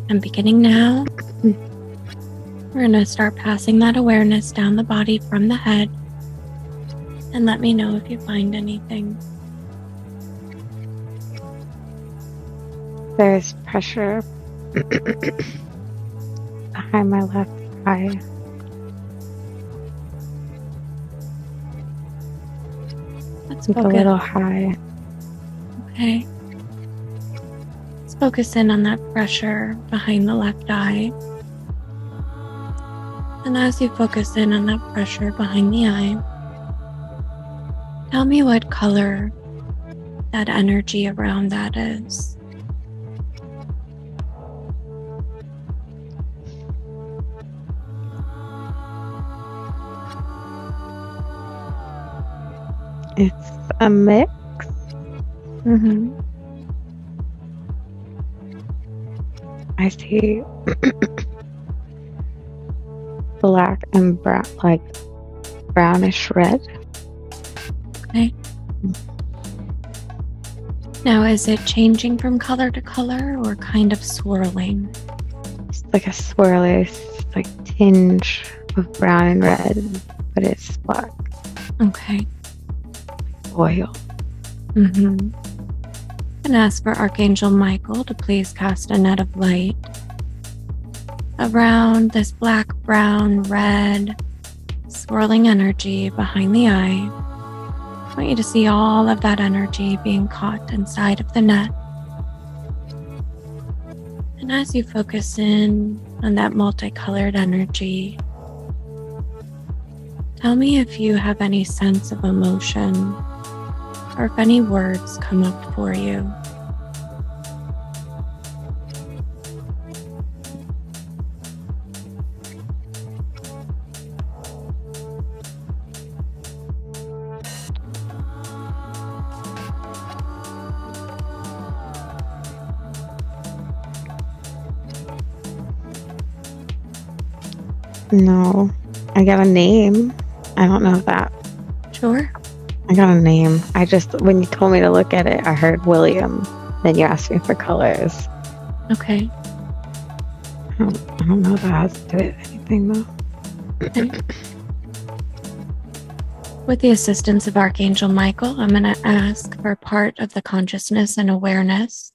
And beginning now, we're going to start passing that awareness down the body from the head. And let me know if you find anything. There's pressure behind my left eye. Let's It's a focus. little high. Okay. Let's focus in on that pressure behind the left eye. And as you focus in on that pressure behind the eye, tell me what color that energy around that is. It's a mix. I see black and brown, like brownish red. Okay. Now, is it changing from color to color or kind of swirling? It's like a swirly, like tinge of brown and red, but it's black. Okay. Oil. And ask for Archangel Michael to please cast a net of light around this black, brown, red, swirling energy behind the eye. I want you to see all of that energy being caught inside of the net. And as you focus in on that multicolored energy, tell me if you have any sense of emotion or if any words come up for you. No, I got a name. I don't know if that. Sure. I got a name. I just, when you told me to look at it, I heard William. Then you asked me for colors. Okay. I don't know if that has to do with anything though. Okay. With the assistance of Archangel Michael, I'm going to ask for part of the consciousness and awareness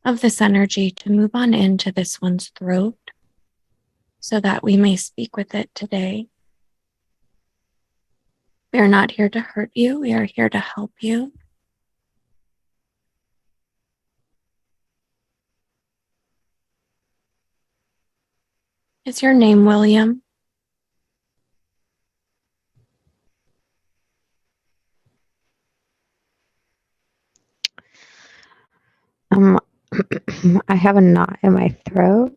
of this energy to move on into this one's throat so that we may speak with it today. We are not here to hurt you. We are here to help you. Is your name William? I have a knot in my throat,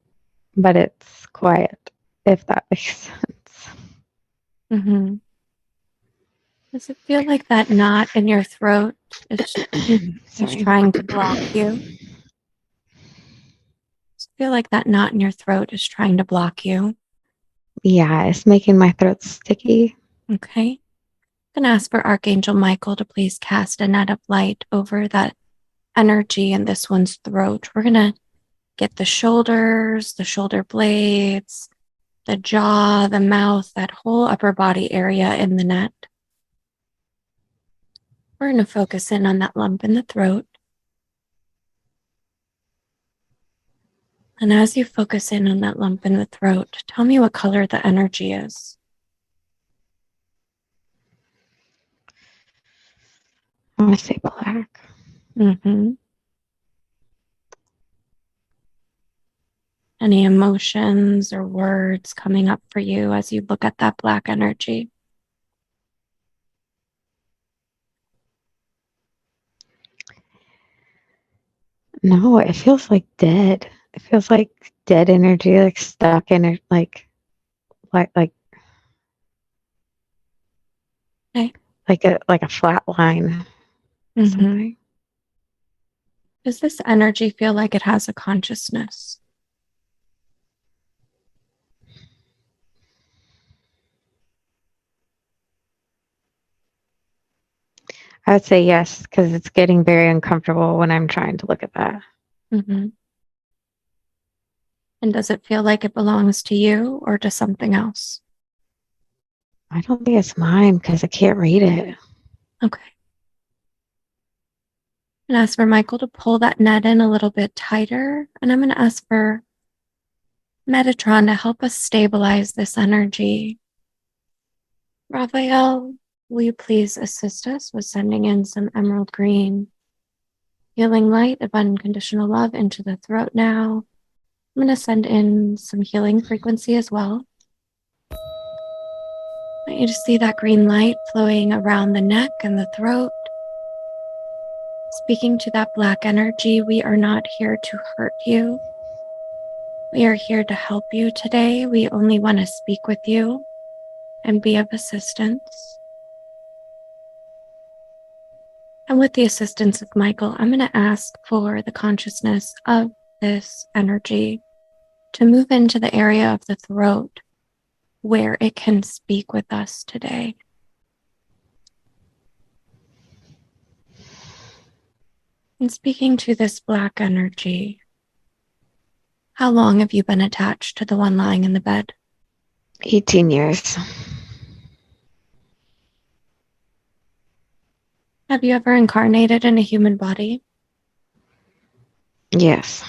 but it's quiet, if that makes sense. Does it feel like that knot in your throat is trying to block you? Does it feel like that knot in your throat is trying to block you? Yeah, it's making my throat sticky. Okay. I'm going to ask for Archangel Michael to please cast a net of light over that energy in this one's throat. We're going to get the shoulders, the shoulder blades, the jaw, the mouth, that whole upper body area in the net. We're going to focus in on that lump in the throat. And as you focus in on that lump in the throat, tell me what color the energy is. I want to say black. Any emotions or words coming up for you as you look at that black energy? No, it feels like dead. It feels like dead energy, like stuck in it, like Okay. like a flat line. Something. Does this energy feel like it has a consciousness? I would say yes, because it's getting very uncomfortable when I'm trying to look at that. And does it feel like it belongs to you or to something else? I don't think it's mine because I can't read it. Okay. And ask for Michael to pull that net in a little bit tighter. And I'm going to ask for Metatron to help us stabilize this energy. Raphael, will you please assist us with sending in some emerald green healing light of unconditional love into the throat now? I'm going to send in some healing frequency as well. I want you to see that green light flowing around the neck and the throat. Speaking to that black energy, we are not here to hurt you. We are here to help you today. We only want to speak with you and be of assistance. And with the assistance of Michael, I'm going to ask for the consciousness of this energy to move into the area of the throat where it can speak with us today. And speaking to this black energy, how long have you been attached to the one lying in the bed? 18 years. Have you ever incarnated in a human body? Yes.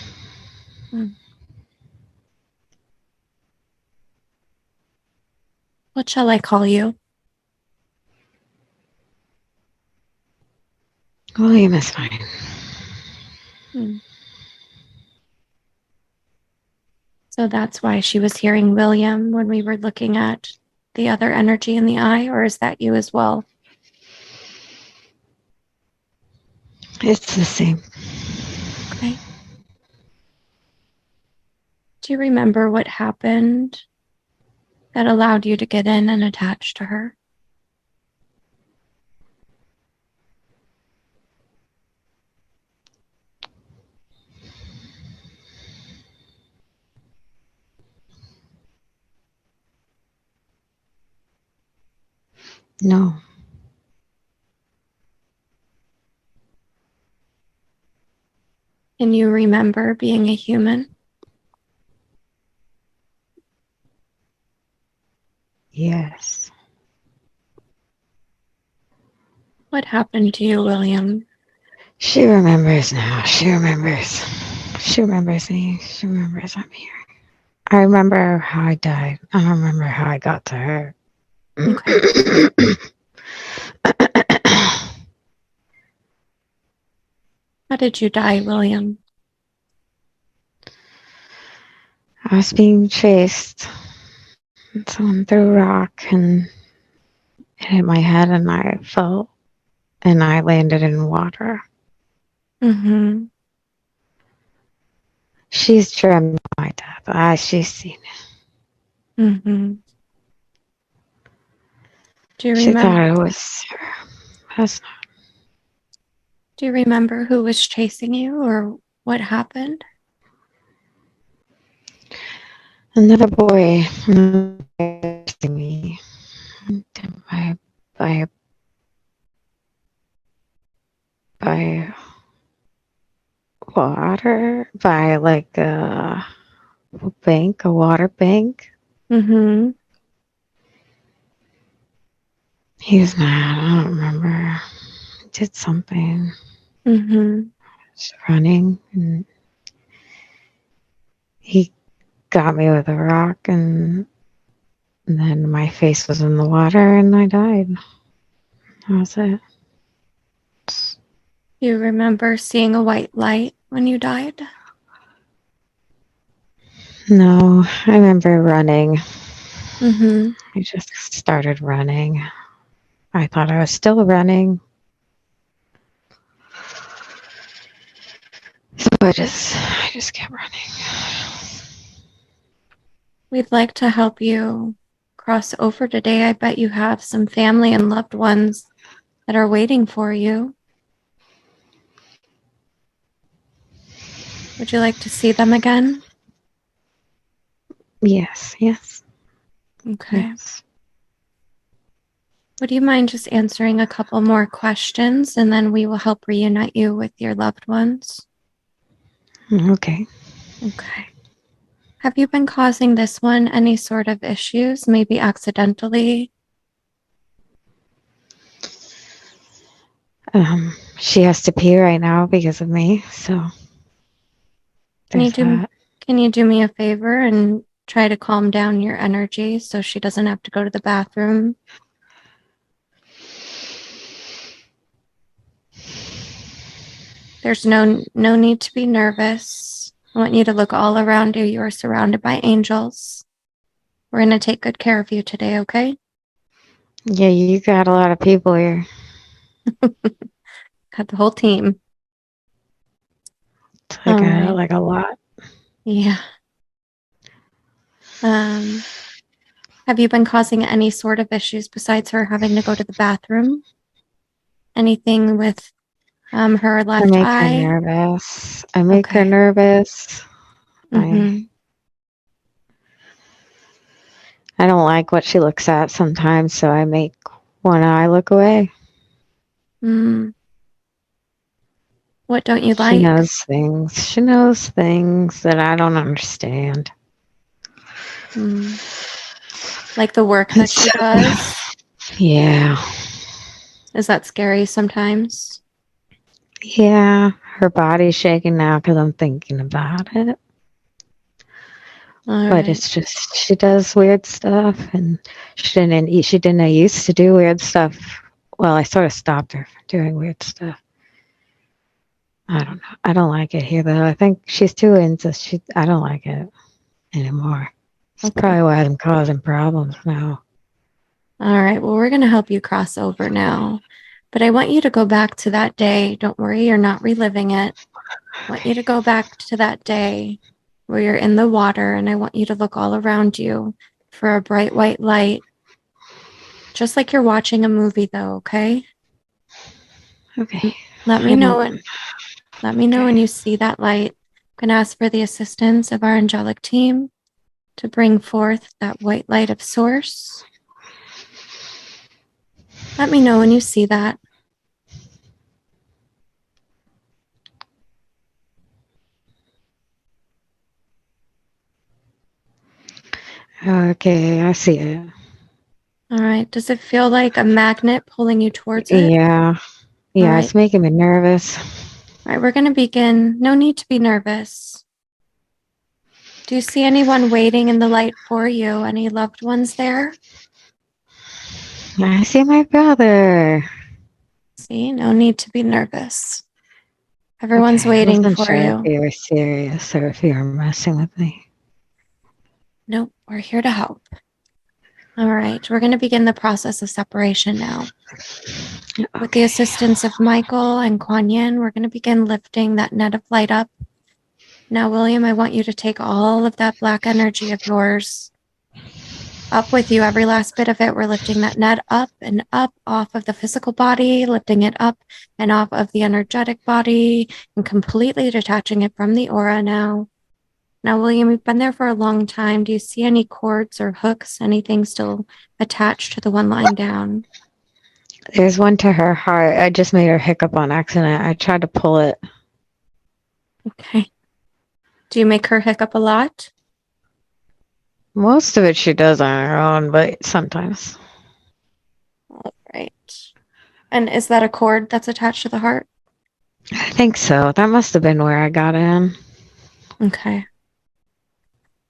What shall I call you? William is fine. So that's why she was hearing William when we were looking at the other energy in the eye, or is that you as well? It's the same. Okay. Do you remember what happened that allowed you to get in and attach to her? No. Can you remember being a human? Yes. What happened to you, William? She remembers now. She remembers. She remembers me. She remembers I'm here. I remember how I died. I don't remember how I got to her. Okay. How did you die, William? I was being chased. Someone threw a rock and it hit my head and I fell and I landed in water. Mm-hmm. She's dreamt my death. She's seen it. Mm-hmm. Do you She remember? thought it was her. That's not. Do you remember who was chasing you or what happened? Another boy chasing me by by by water, by like a bank, a water bank. Mm-hmm. He was mad. I don't remember. He did something. Mm-hmm. Just running, and he got me with a rock, and then my face was in the water, and I died. That was it. Do you remember seeing a white light when you died? No, I remember running. Mm-hmm. I just started running. I thought I was still running. So I just kept running. We'd like to help you cross over today. I bet you have some family and loved ones that are waiting for you. Would you like to see them again? Yes, yes, Okay. yes. Would you mind just answering a couple more questions and then we will help reunite you with your loved ones? Okay. Okay. Have you been causing this one any sort of issues, maybe accidentally? She has to pee right now because of me, so Can you there's do that. can you do me a favor and try to calm down your energy so she doesn't have to go to the bathroom? There's no need to be nervous. I want you to look all around you. You are surrounded by angels. We're going to take good care of you today, okay? Yeah, you got a lot of people here. Got the whole team. It's All right. like a lot. Yeah. Have you been causing any sort of issues besides her having to go to the bathroom? Anything with her I left make her eye? nervous. I make her Okay. nervous. I Mm-hmm. I don't like what she looks at sometimes, so I make one eye look away. Mm. What don't you She like? knows things. She knows things that I don't understand. Mm. Like the work that It's, she does? yeah. Is that scary sometimes? Yeah. Her body's shaking now because I'm thinking about it. All But right. it's just she does weird stuff, and she didn't used to do weird stuff. Well, I sort of stopped her from doing weird stuff. I don't know. I don't like it here though. I think she's too into I don't like it anymore. It's Okay. probably why I'm causing problems now. All right. Well, we're going to help you cross over now. But I want you to go back to that day. Don't worry, you're not reliving it. I want you to go back to that day where you're in the water, and I want you to look all around you for a bright white light, just like you're watching a movie, though, okay? Okay. Let me I know don't. when let me know Okay. when you see that light. I'm going to ask for the assistance of our angelic team to bring forth that white light of source. Let me know when you see that. Okay, I see it. All right. Does it feel like a magnet pulling you towards it? Yeah. All Yeah, right. it's making me nervous. All right. We're going to begin. No need to be nervous. Do you see anyone waiting in the light for you? Any loved ones there? I see my brother. See, no need to be nervous. Everyone's Okay, I waiting wasn't for sure if you. you were serious or if you were messing with me. Nope, we're here to help. All right, we're going to begin the process of separation now. With the Okay. assistance of Michael and Kuan Yin, we're going to begin lifting that net of light up. Now, William, I want you to take all of that black energy of yours up with you, every last bit of it. We're lifting that net up and up off of the physical body, lifting it up and off of the energetic body, and completely detaching it from the aura now. Now, William, you've been there for a long time. Do you see any cords or hooks, anything still attached to the one lying down? There's one to her heart. I just made her hiccup on accident. I tried to pull it. Okay. Do you make her hiccup a lot? Most of it she does on her own, but sometimes. All right. And is that a cord that's attached to the heart? I think so. That must have been where I got in. Okay.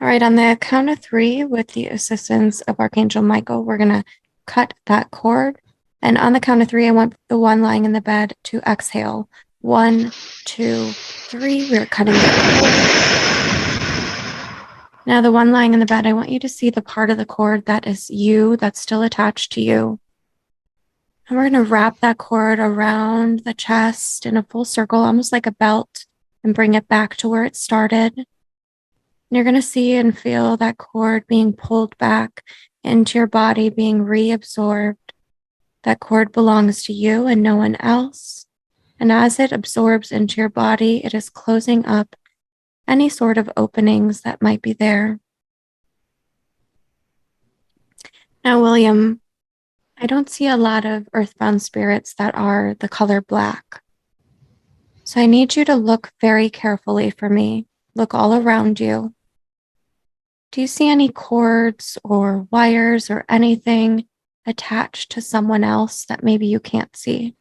All right. On the count of three, with the assistance of Archangel Michael, we're going to cut that cord. And on the count of three, I want the one lying in the bed to exhale. 1, 2, 3. We're cutting the cord. Now, the one lying in the bed, I want you to see the part of the cord that is you, that's still attached to you. And we're going to wrap that cord around the chest in a full circle, almost like a belt, and bring it back to where it started. And you're going to see and feel that cord being pulled back into your body, being reabsorbed. That cord belongs to you and no one else. And as it absorbs into your body, it is closing up any sort of openings that might be there. Now, William, I don't see a lot of earthbound spirits that are the color black. So I need you to look very carefully for me. Look all around you. Do you see any cords or wires or anything attached to someone else that maybe you can't see?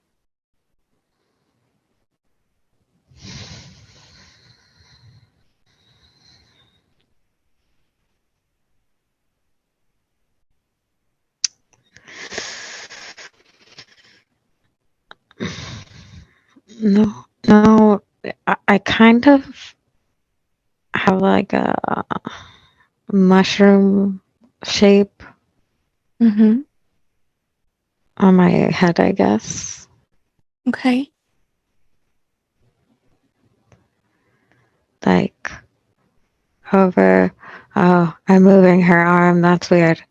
No, no. I kind of have like a mushroom shape Mm-hmm. on my head, I guess. Okay. Like over. Oh, I'm moving her arm. That's weird.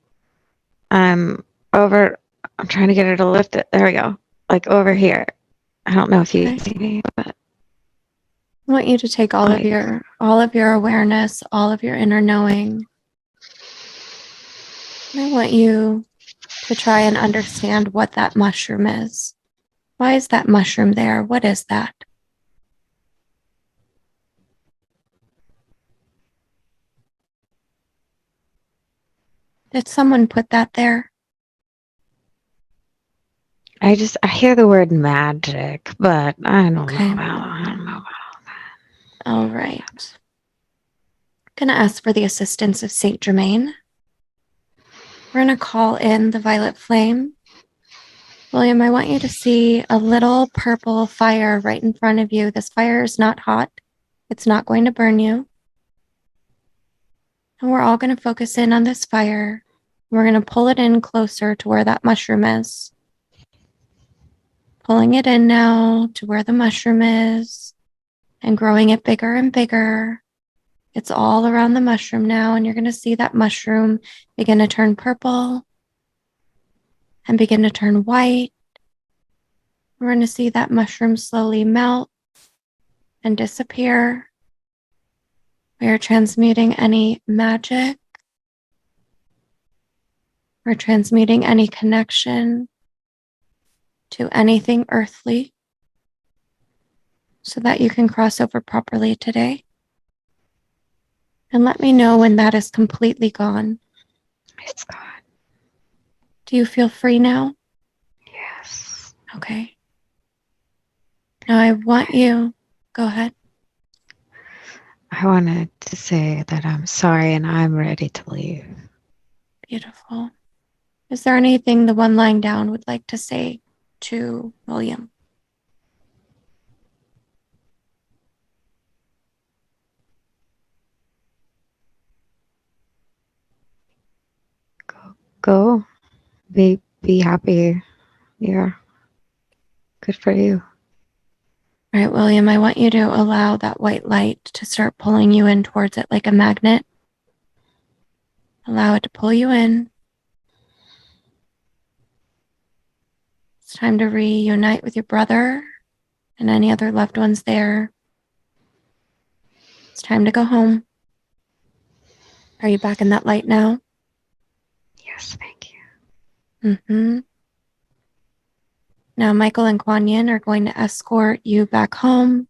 I'm over. I'm trying to get her to lift it. There we go. Like over here. I don't know if you Okay. see me, but I want you to take like all of your awareness, all of your inner knowing. And I want you to try and understand what that mushroom is. Why is that mushroom there? What is that? Did someone put that there? I hear the word magic, but Okay. I don't know about All right. I'm going to ask for the assistance of Saint Germain. We're going to call in the violet flame. William, I want you to see a little purple fire right in front of you. This fire is not hot. It's not going to burn you. And we're all going to focus in on this fire. We're going to pull it in closer to where that mushroom is. Pulling it in now to where the mushroom is and growing it bigger and bigger. It's all around the mushroom now, and you're going to see that mushroom begin to turn purple and begin to turn white. We're going to see that mushroom slowly melt and disappear. We are transmuting any magic. We're transmuting any connection to anything earthly so that you can cross over properly today. And let me know when that is completely gone. it's gone. Do you feel free now? Yes. Okay. Now I want you, go ahead. I wanted to say that I'm sorry and I'm ready to leave. Beautiful. Is there anything the one lying down would like to say to William? Go. Be happy. Yeah. Good for you. All right, William, I want you to allow that white light to start pulling you in towards it like a magnet. Allow it to pull you in. It's time to reunite with your brother and any other loved ones there. It's time to go home. Are you back in that light now? Yes, thank you. Mm-hmm. Now, Michael and Kuan Yin are going to escort you back home.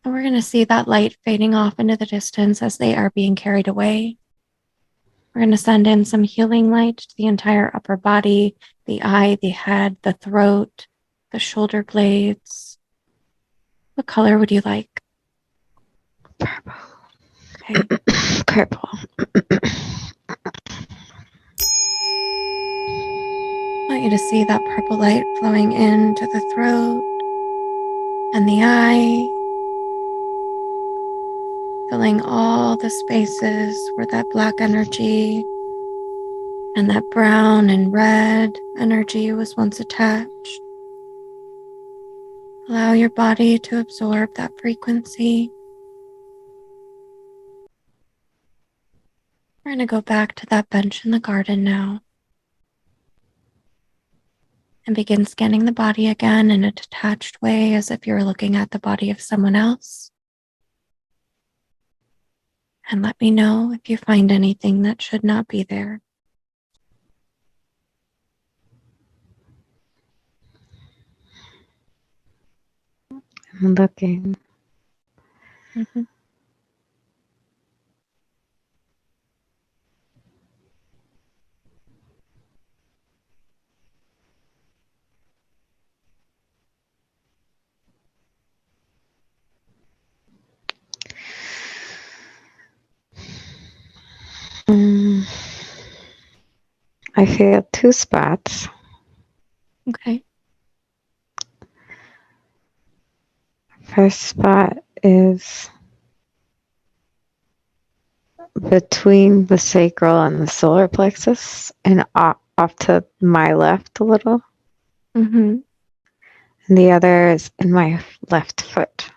And we're going to see that light fading off into the distance as they are being carried away. We're going to send in some healing light to the entire upper body, the eye, the head, the throat, the shoulder blades. What color would you like? Purple. Okay. Purple. I want you to see that purple light flowing into the throat and the eye, filling all the spaces where that black energy and that brown and red energy was once attached. Allow your body to absorb that frequency. We're going to go back to that bench in the garden now and begin scanning the body again in a detached way as if you're looking at the body of someone else. And let me know if you find anything that should not be there. I'm looking. Mm-hmm. I feel two spots. Okay. First spot is between the sacral and the solar plexus and off to my left a little. Mm-hmm. And the other is in my left foot.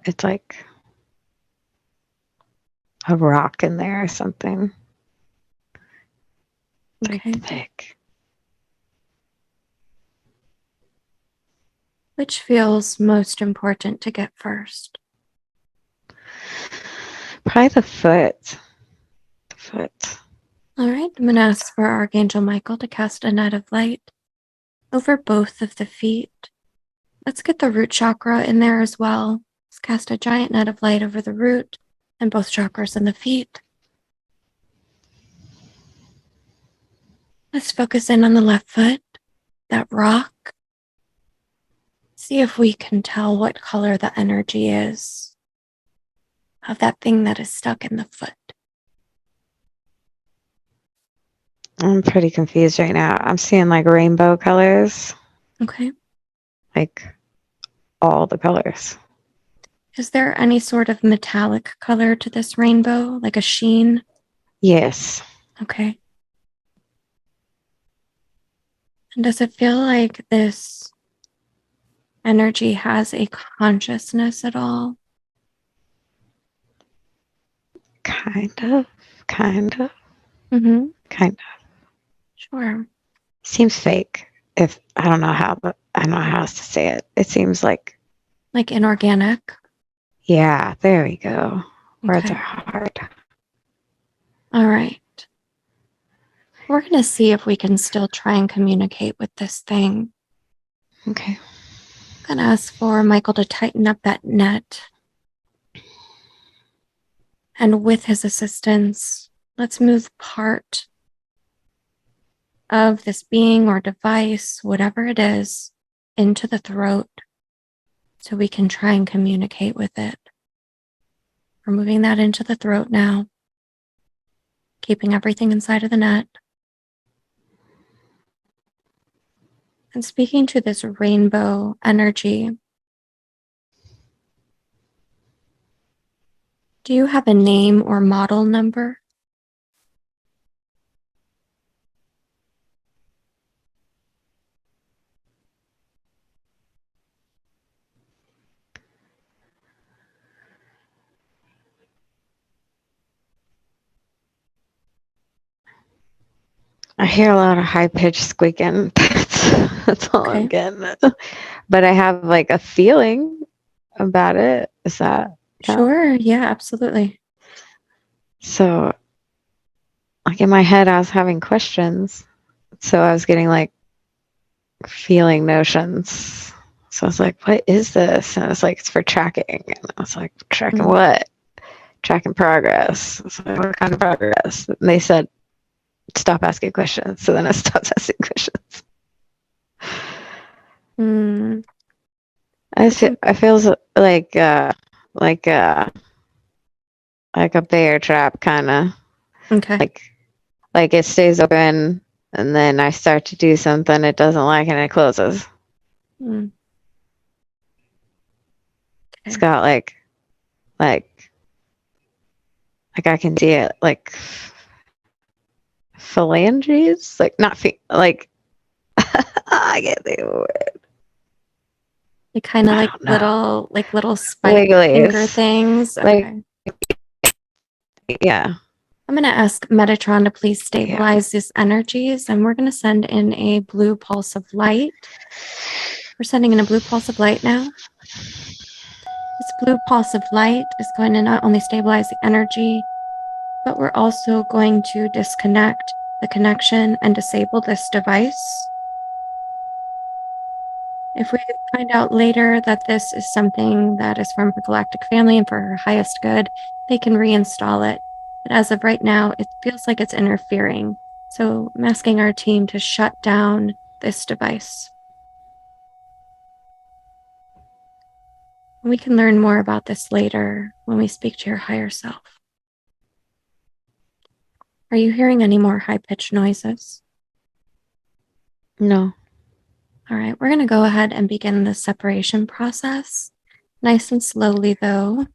It's like a rock in there or something. It's Okay. like thick. Which feels most important to get first? Probably the foot. The foot. All right. I'm going to ask for Archangel Michael to cast a net of light over both of the feet. Let's get the root chakra in there as well. Let's cast a giant net of light over the root and both chakras in the feet. Let's focus in on the left foot, that rock. See if we can tell what color the energy is of that thing that is stuck in the foot. I'm pretty confused right now. I'm seeing like rainbow colors, Okay. like all the colors. Is there any sort of metallic color to this rainbow, like a sheen? Yes. Okay. And does it feel like this energy has a consciousness at all? Kind of. Kind of. Mm-hmm. Kind of. Sure. Seems fake. If I don't know how, but I don't know how else to say it. It seems like, Like inorganic? yeah, there we go. Words are Okay. hard. All right. We're going to see if we can still try and communicate with this thing. Okay. I'm going to ask for Michael to tighten up that net. And with his assistance, let's move part of this being or device, whatever it is, into the throat so we can try and communicate with it. We're moving that into the throat now, keeping everything inside of the net. And speaking to this rainbow energy, do you have a name or model number? I hear a lot of high pitched squeaking. That's all I'm Okay. getting. But I have like a feeling about it. Is that count? Sure. Yeah, absolutely. So, like in my head, I was having questions. So I was getting like feeling notions. So I was like, what is this? And I was like, it's for tracking. And I was like, tracking Mm. what? Tracking progress. I was like, what kind of progress? And they said, stop asking questions. So then I stopped asking questions. Mm. I feels like uh like a bear trap kind of Okay. like it stays open and then I start to do something it doesn't like and it closes. Mm. It's Okay. got like I can see it like phalanges, like not like I get the They kind of I don't know like little spike finger wigglies things. like Okay. yeah I'm going to ask Metatron to please yeah. stabilize these energies, and we're going to send in a blue pulse of light. We're sending in a blue pulse of light now. This blue pulse of light is going to not only stabilize the energy, but we're also going to disconnect the connection and disable this device. If we find out later that this is something that is from her galactic family and for her highest good, they can reinstall it. But as of right now, it feels like it's interfering. So I'm asking our team to shut down this device. We can learn more about this later when we speak to your higher self. Are you hearing any more high-pitched noises? No. All right, we're going to go ahead and begin the separation process. Nice and slowly, though.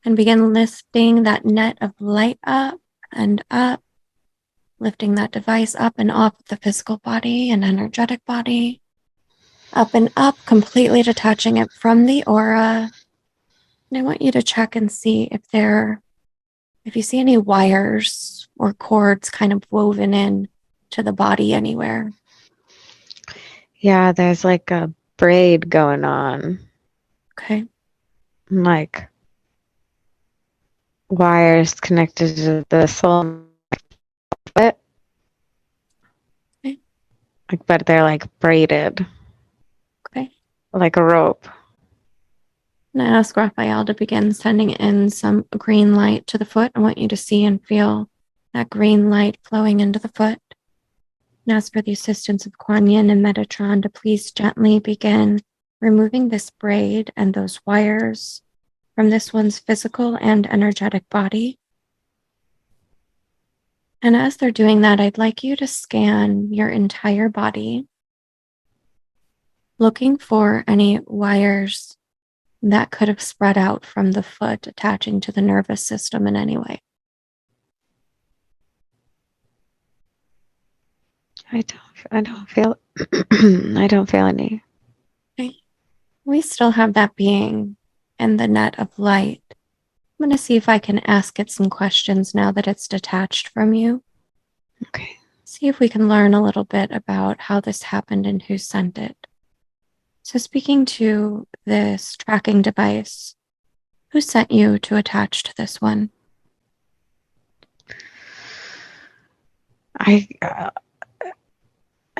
And begin lifting that net of light up and up, lifting that device up and off the physical body and energetic body, up and up, completely detaching it from the aura. And I want you to check and see if you see any wires or cords kind of woven in to the body anywhere. Yeah, there's like a braid going on. Okay. Like wires connected to the soul. But Okay. like, but they're like braided. Okay. Like a rope. And I ask Raphael to begin sending in some green light to the foot. I want you to see and feel that green light flowing into the foot. And ask for the assistance of Kuan Yin and Metatron to please gently begin removing this braid and those wires from this one's physical and energetic body. And as they're doing that, I'd like you to scan your entire body, looking for any wires that could have spread out from the foot, attaching to the nervous system in any way. I don't feel I don't feel any. Okay. We still have that being in the net of light. I'm going to see if I can ask it some questions now that it's detached from you. Okay. See if we can learn a little bit about how this happened and who sent it. So, speaking to this tracking device, who sent you to attach to this one?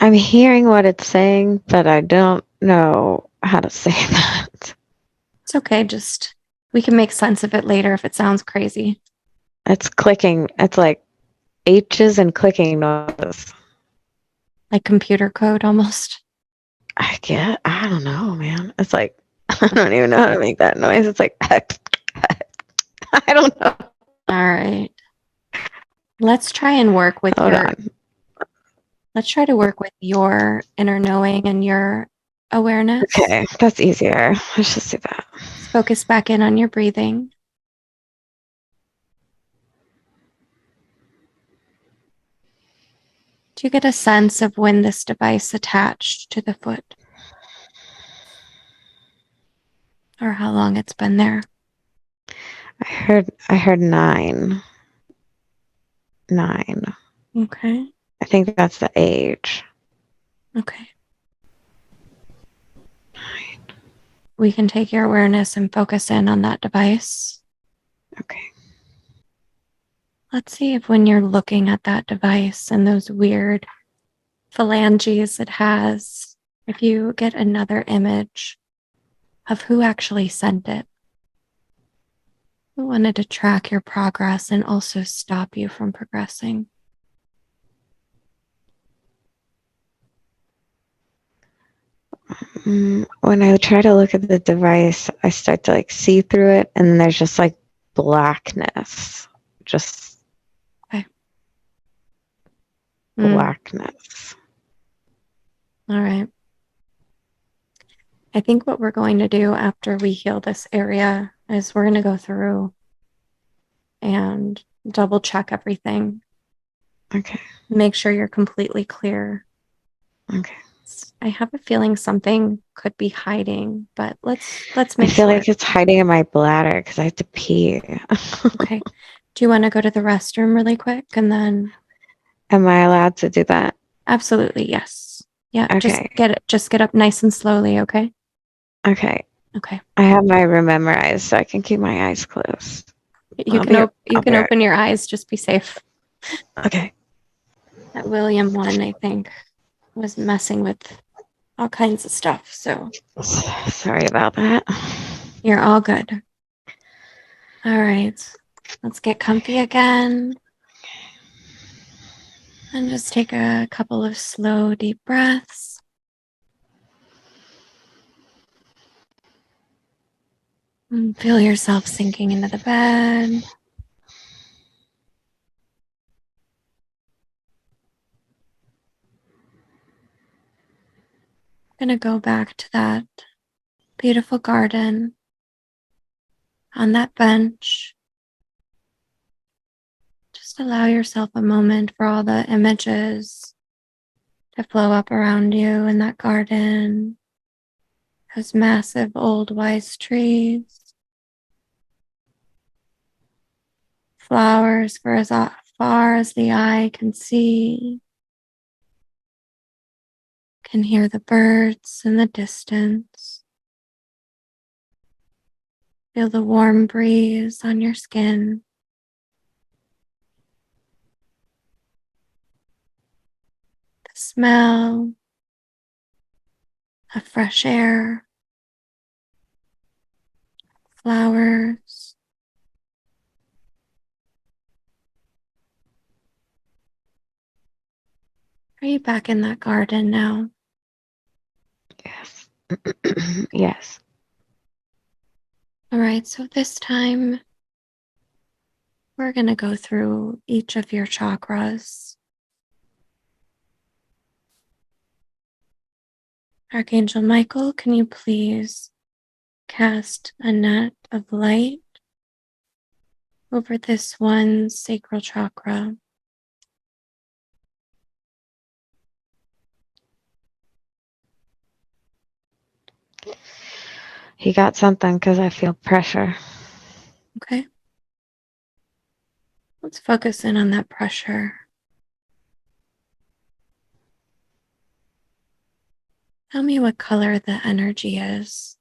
I'm hearing what it's saying, but I don't know how to say that. It's okay, just we can make sense of it later if it sounds crazy. It's clicking. It's like H's and clicking noises. Like computer code almost. I don't know, man. It's like, I don't even know how to make that noise. It's like, I don't know. All right. Let's try and work with Hold on. let's try to work with your inner knowing and your awareness. Okay, that's easier. Let's just do that. Let's focus back in on your breathing. Do you get a sense of when this device attached to the foot? Or how long it's been there? I heard 9. 9. Okay. I think that's the age. Okay. We can take your awareness and focus in on that device. Okay. Let's see if when you're looking at that device and those weird phalanges it has, if you get another image of who actually sent it. We wanted to track your progress and also stop you from progressing. When I try to look at the device, I start to like see through it, and then there's just like blackness. Just Okay. blackness. All right. I think what we're going to do after we heal this area is we're going to go through and double check everything. Okay. Make sure you're completely clear. Okay. I have a feeling something could be hiding, but let's I make feel sure. like it's hiding in my bladder because I have to pee. Okay. Do you want to go to the restroom really quick and then? Am I allowed to do that? Absolutely, yes. Yeah, Okay. just get up nice and slowly, okay? Okay. Okay. I have my room memorized, so I can keep my eyes closed. You can open your eyes, just be safe. Okay. That William one, I think, was messing with all kinds of stuff, so Sorry about that. you're all good. All right. Let's get comfy again. And just take a couple of slow, deep breaths. And feel yourself sinking into the bed. going to go back to that beautiful garden on that bench. Just allow yourself a moment for all the images to flow up around you in that garden. Those massive old wise trees, flowers for as far as the eye can see, can hear the birds in the distance. Feel the warm breeze on your skin. The smell of fresh air, flowers. Are you back in that garden now? Yes. Yes. All right, so this time we're going to go through each of your chakras. Archangel Michael, can you please cast a net of light over this one sacral chakra? He got something because I feel pressure. Okay. Let's focus in on that pressure. Tell me what color the energy is.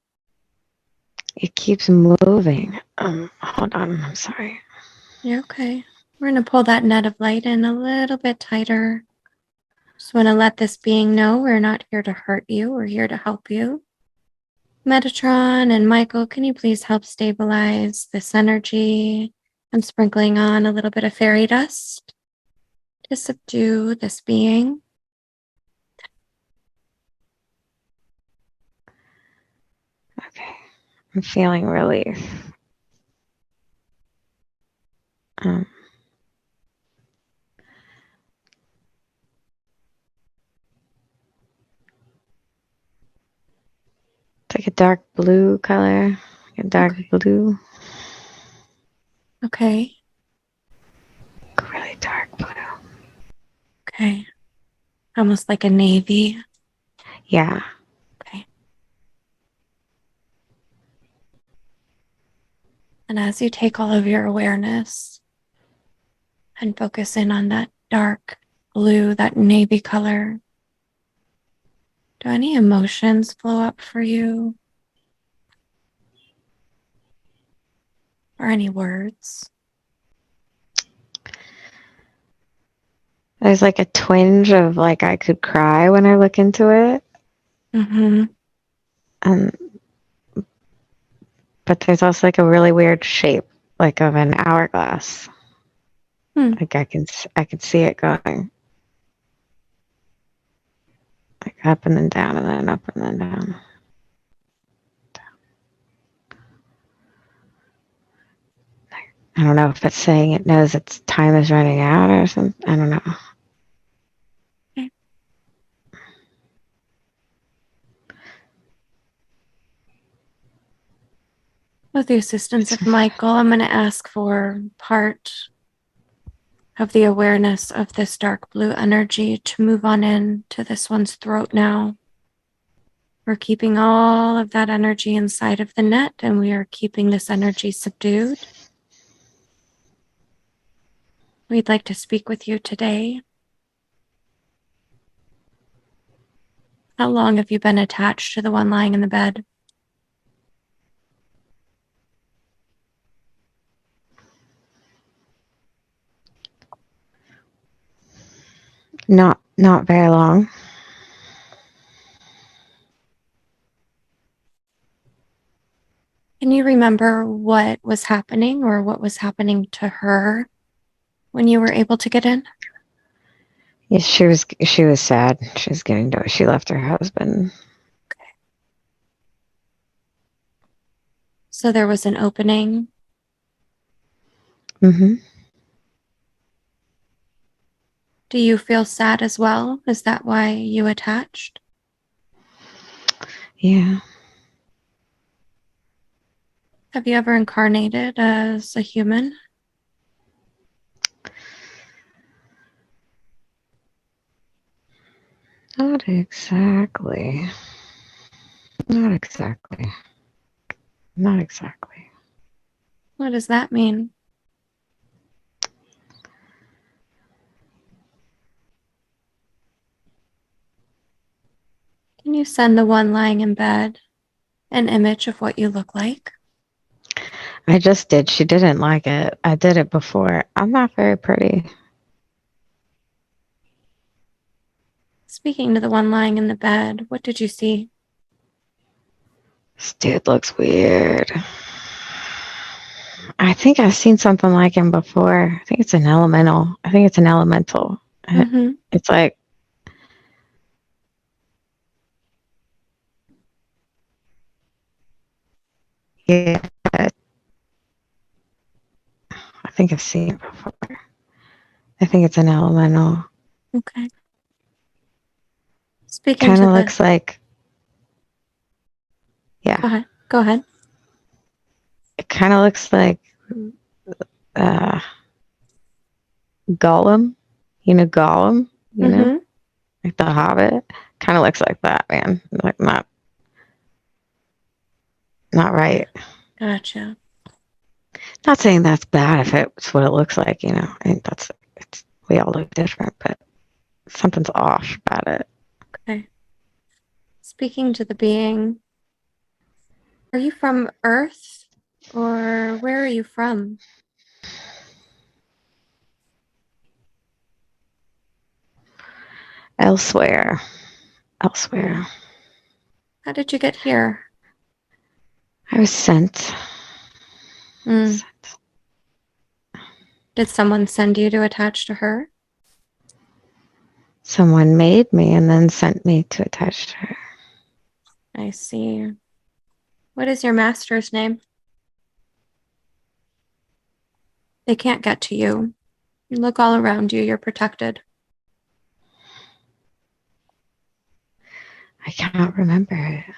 It keeps moving. Hold on. I'm sorry. You're okay. We're going to pull that net of light in a little bit tighter. Just want to let this being know we're not here to hurt you. We're here to help you. Metatron and Michael, can you please help stabilize this energy? I'm sprinkling on a little bit of fairy dust to subdue this being. Okay. I'm feeling relief. It's like a dark blue color. A dark blue. Okay. Really dark blue. Okay. Almost like a navy. Yeah. Okay. And as you take all of your awareness and focus in on that dark blue, that navy color, do any emotions flow up for you? Or any words? There's like a twinge of like I could cry when I look into it. Mm-hmm. But there's also like a really weird shape, like of an hourglass. Like I can see it going like up and then down and then up and then down. I don't know if it's saying it knows its time is running out or something. I don't know. Okay. With the assistance of Michael, I'm going to ask for part of the awareness of this dark blue energy to move on in to this one's throat now. We're keeping all of that energy inside of the net, and we are keeping this energy subdued. We'd like to speak with you today. How long have you been attached to the one lying in the bed? Not very long. Can you remember what was happening or what was happening to her when you were able to get in? Yeah, she was sad. She was getting divorced. She left her husband. Okay. So there was an opening. Mm-hmm. Do you feel sad as well? Is that why you attached? Yeah. Have you ever incarnated as a human? Not exactly. Not exactly. Not exactly. What does that mean? Can you send the one lying in bed an image of what you look like? I just did. She didn't like it. I did it before. I'm not very pretty. Speaking to the one lying in the bed, what did you see? This dude looks weird. I think I've seen something like him before. I think it's an elemental. I think it's an elemental. Mm-hmm. It's like, yeah, I think I've seen it before. I think it's an elemental. Okay. Speaking Kind to of the, looks like, yeah, go ahead. Go ahead. it kind of looks like uh, Gollum. Gollum, Mm-hmm. like the Hobbit. Kind of looks like that, man. Like not right. Gotcha. Not saying that's bad if it's what it looks like, and we all look different, but something's off about it. Okay. Speaking to the being, are you from Earth or where are you from? Elsewhere, elsewhere. How did you get here? I was sent. Mm. Did someone send you to attach to her? Someone made me and then sent me to attach to her. I see. What is your master's name? They can't get to you. Look all around you. You're protected. I cannot remember it.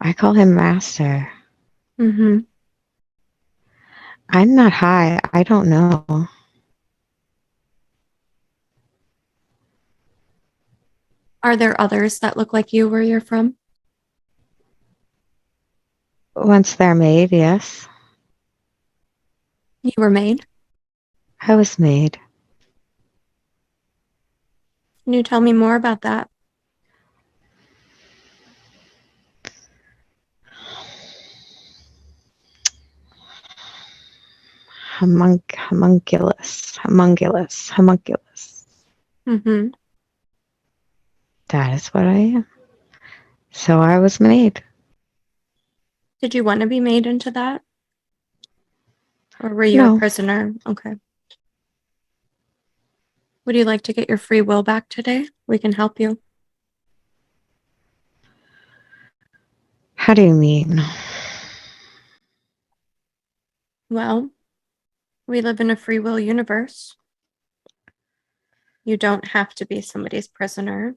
I call him Master. Mm-hmm. I'm not high. I don't know. Are there others that look like you where you're from? Once they're made, yes. You were made. I was made. Can you tell me more about that? Homunculus. Mm-hmm. That is what I am. So I was made. Did you want to be made into that? Or were you a No. prisoner? Okay. Would you like to get your free will back today? We can help you. How do you mean? Well, we live in a free will universe. You don't have to be somebody's prisoner.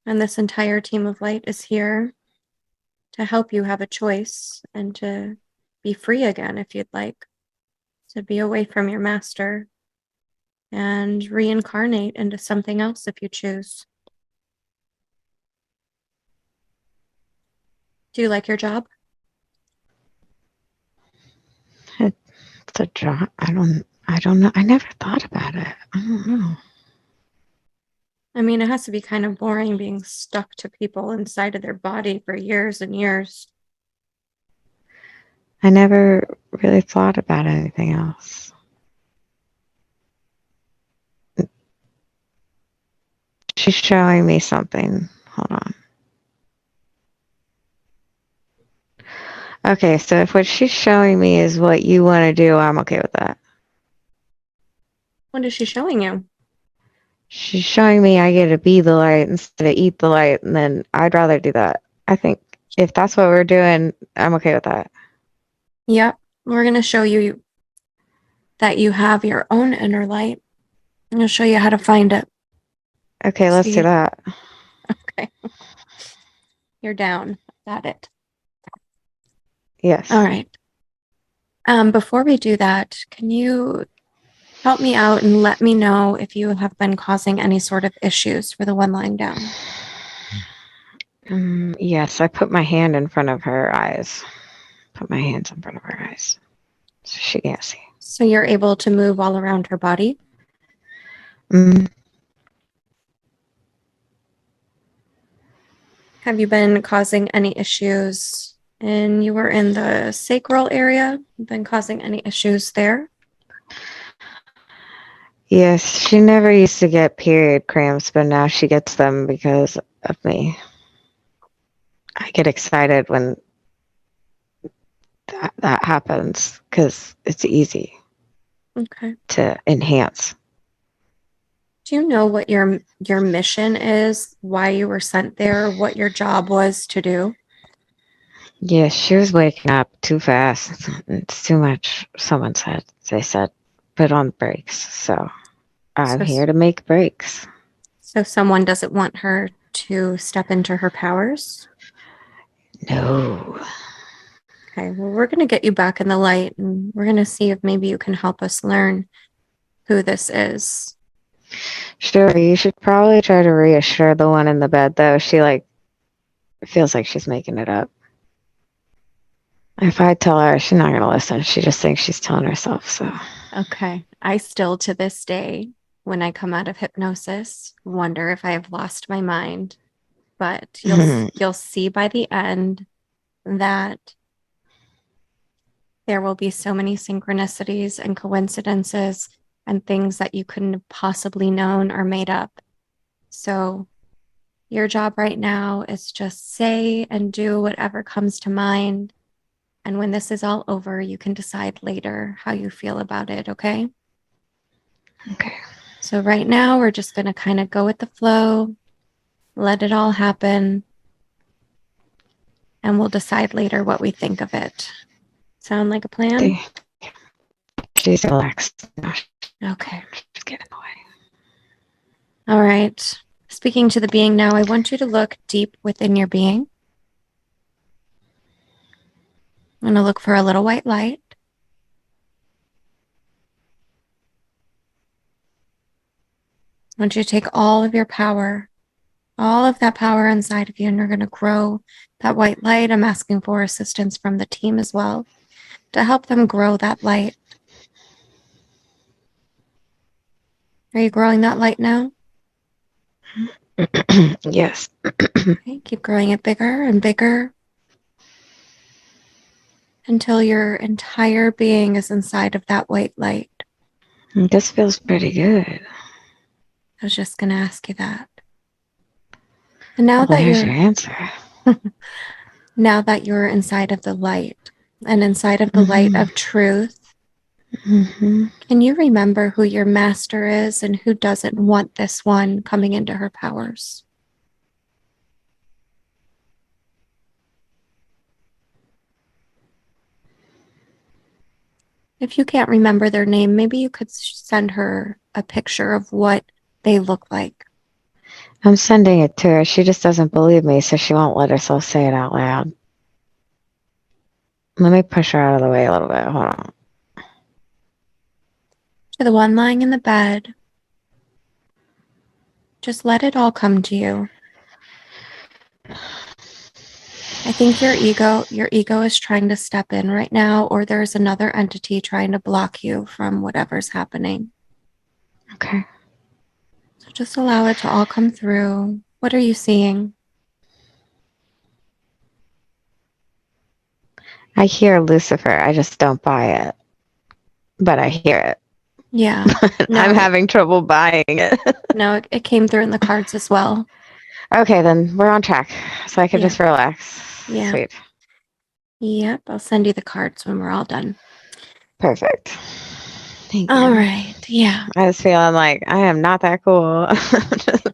And this entire team of light is here to help you have a choice and to be free again if you'd like, to be away from your master and reincarnate into something else if you choose. Do you like your job? It's a job. I don't know. I never thought about it. I don't know. I mean, it has to be kind of boring being stuck to people inside of their body for years and years. I never really thought about anything else. She's showing me something. Hold on. Okay, so if what she's showing me is what you want to do, I'm okay with that. What is she showing you? She's showing me I get to be the light instead of eat the light, and then I'd rather do that. I think if that's what we're doing, I'm okay with that. Yep, we're going to show you that you have your own inner light. I'm going to show you how to find it. Okay, let's do See, that. okay, you're down. Got it. All Yes. right. Before we do that, can you help me out and let me know if you have been causing any sort of issues for the one lying down? Yes, I put my hand in front of her eyes. Put my hands in front of her eyes so she can't see. So you're able to move all around her body? Mm, Have you been causing any issues? And you were in the sacral area, been causing any issues there? yes, she never used to get period cramps, but now she gets them because of me. I get excited when that happens because it's easy Okay. to enhance. Do you know what your mission is, why you were sent there, what your job was to do? Yes, she was waking up too fast. It's too much, someone said. They said, put on brakes. So I'm So here to make brakes. so someone doesn't want her to step into her powers? No. Okay, well, we're going to get you back in the light and we're going to see if maybe you can help us learn who this is. Sure, you should probably try to reassure the one in the bed, though. She, like, feels like she's making it up. If I tell her, she's not going to listen. She just thinks she's telling herself, so. Okay. I still, to this day, when I come out of hypnosis, wonder if I have lost my mind. But you'll see by the end that there will be so many synchronicities and coincidences and things that you couldn't have possibly known or made up. So your job right now is just say and do whatever comes to mind. And when this is all over, you can decide later how you feel about it, okay? Okay. So right now, we're just going to kind of go with the flow, let it all happen, and we'll decide later what we think of it. Sound like a plan? She's relaxed. No, Okay. she's getting away. All right. Speaking to the being now, I want you to look deep within your being. I'm going to look for a little white light. I want you to take all of your power, all of that power inside of you, and you're going to grow that white light. I'm asking for assistance from the team as well to help them grow that light. Are you growing that light now? Yes. Okay, keep growing it bigger and bigger until your entire being is inside of that white light. This feels pretty good. I was just going to ask you that. And now Well, that there's your you're answer. now that you're inside of the light and inside of the light Mm-hmm. of truth, Mm-hmm. can you remember who your master is and who doesn't want this one coming into her powers? If you can't remember their name, maybe you could send her a picture of what they look like. I'm sending it to her. She just doesn't believe me, so she won't let herself say it out loud. Let me push her out of the way a little bit. Hold on. To the one lying in the bed, just let it all come to you. I think your ego is trying to step in right now, or there's another entity trying to block you from whatever's happening. Okay. So just allow it to all come through. What are you seeing? I hear Lucifer. I just don't buy it. But I hear it. Yeah. I'm No, having trouble buying it. no, it came through in the cards as well. Okay, then we're on track. So I can Yeah. just relax. Yeah. Sweet. Yep. I'll send you the cards when we're all done. Perfect. Thank All you. right. Yeah. I was feeling like I am not that cool.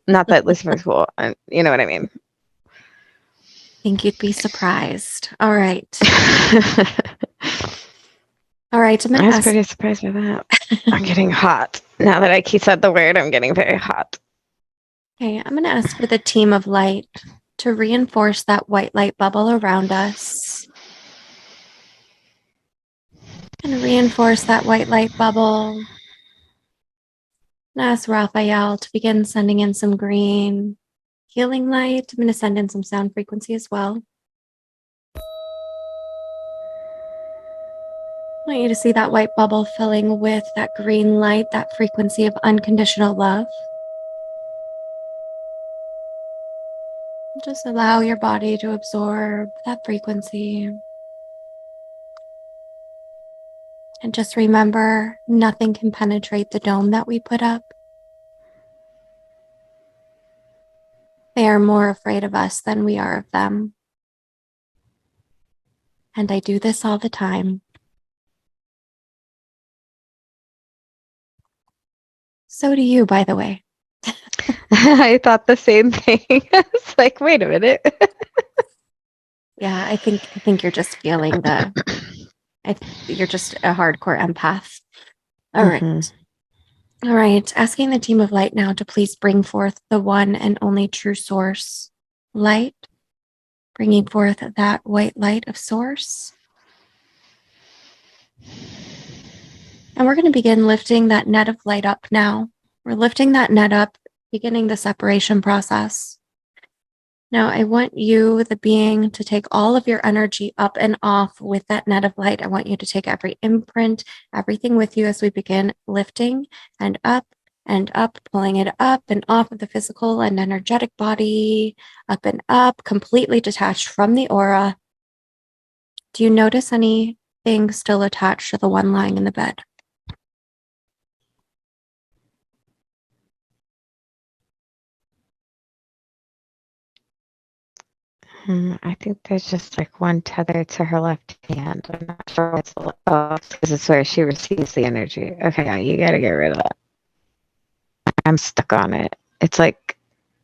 Not that Lucifer's cool. You know what I mean. Think you'd be surprised. All right. All right. I'm going I to was ask. pretty surprised by that. I'm getting hot. Now that I said the word, I'm getting very hot. Okay, I'm going to ask for the team of light to reinforce that white light bubble around us and reinforce that white light bubble. And ask Raphael to begin sending in some green healing light. I'm going to send in some sound frequency as well. I want you to see that white bubble filling with that green light, that frequency of unconditional love. Just allow your body to absorb that frequency. And just remember, nothing can penetrate the dome that we put up. They are more afraid of us than we are of them. And I do this all the time. So do you, by the way. I thought the same thing. It's like, wait a minute. Yeah, I think you're just feeling you're just a hardcore empath. All right. All right. Asking the team of light now to please bring forth the one and only true source light, bringing forth that white light of source. And we're going to begin lifting that net of light up now. We're lifting that net up, beginning the separation process. Now, I want you, the being, to take all of your energy up and off with that net of light. I want you to take every imprint, everything with you as we begin lifting and up, pulling it up and off of the physical and energetic body, up and up, completely detached from the aura. Do you notice anything still attached to the one lying in the bed? I think there's just like one tether to her left hand. I'm not sure what's because it's where she receives the energy. Okay, you gotta get rid of that. I'm stuck on it. It's like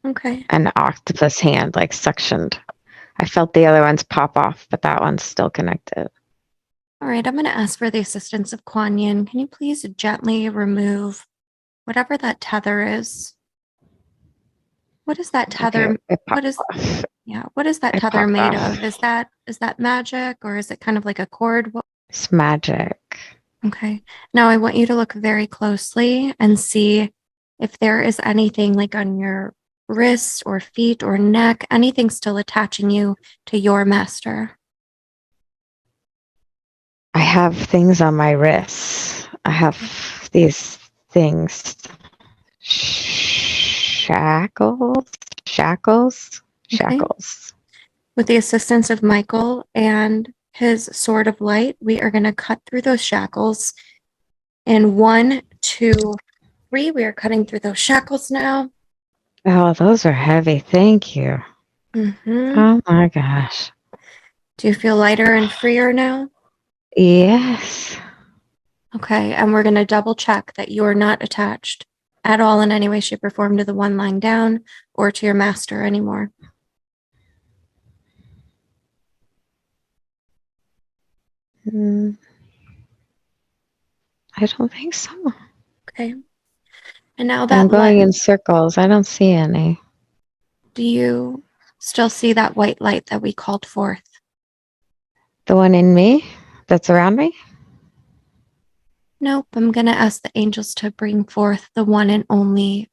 Okay. an octopus hand, like suctioned. I felt the other ones pop off, but that one's still connected. All right, I'm going to ask for the assistance of Kuan Yin. Can you please gently remove whatever that tether is? What is that tether? Okay, it What popped is off. what is that It tether popped made off. of? Is that magic or is it kind of like a cord? It's magic. Okay. Now I want you to look very closely and see if there is anything like on your wrists or feet or neck, anything still attaching you to your master. I have things on my wrists. I have these things. Shackles. Okay. With the assistance of Michael and his sword of light, we are going to cut through those shackles. In 1, 2, 3, we are cutting through those shackles now. Oh, those are heavy. Thank you. Oh my gosh. Do you feel lighter and freer now? Yes. Okay, and we're going to double check that you are not attached at all in any way, shape, or form to the one lying down or to your master anymore. I don't think so. Okay. And now I'm that going light, in circles. I don't see any. do you still see that white light that we called forth? The one in me that's around me? Nope. I'm going to ask the angels to bring forth the one and only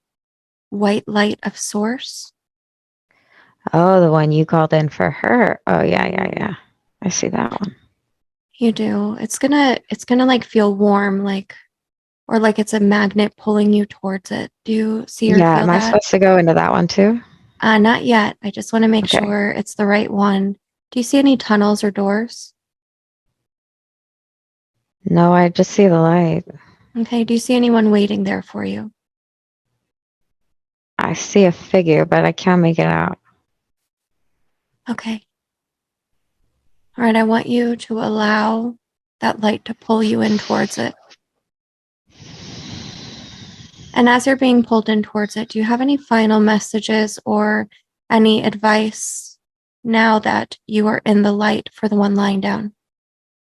white light of source. Oh, the one you called in for her. Oh, yeah. I see that one. You do. It's gonna like feel warm, or like it's a magnet pulling you towards it. Do you see or Yeah, feel am I that? supposed to go into that one too? Not yet. I just want to make Okay. sure it's the right one. Do you see any tunnels or doors? No, I just see the light. Okay. Do you see anyone waiting there for you? I see a figure, but I can't make it out. Okay. All right. I want you to allow that light to pull you in towards it. And as you're being pulled in towards it, do you have any final messages or any advice now that you are in the light for the one lying down?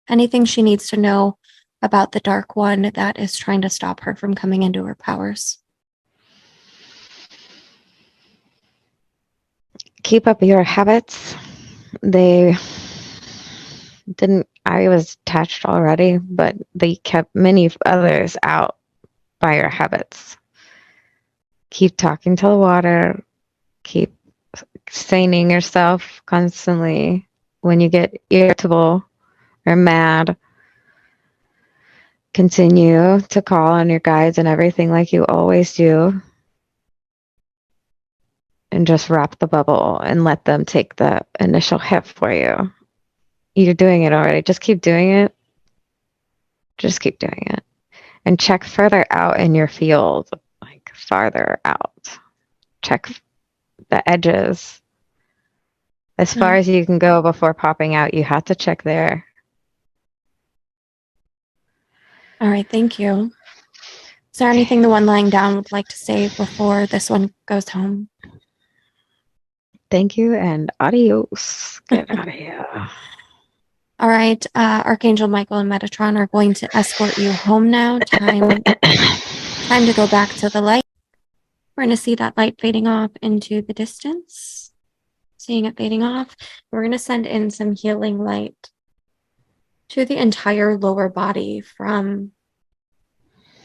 Anything she needs to know about the dark one that is trying to stop her from coming into her powers? keep up your habits. They didn't, I was attached already, but they kept many others out by your habits. Keep talking to the water, keep sustaining yourself constantly. When you get irritable or mad, continue to call on your guides and everything like you always do, and just wrap the bubble and let them take the initial hit for you. You're doing it already. Just keep doing it. Just keep doing it. And check further out in your field, like farther out. Check the edges. As far as you can go before popping out, you have to check there. All right, thank you. Is there anything the one lying down would like to say before this one goes home? Thank you and adios. Get out of here. All right, Archangel Michael and Metatron are going to escort you home now. Time to go back to the light. We're going to see that light fading off into the distance. Seeing it fading off. We're going to send in some healing light to the entire lower body from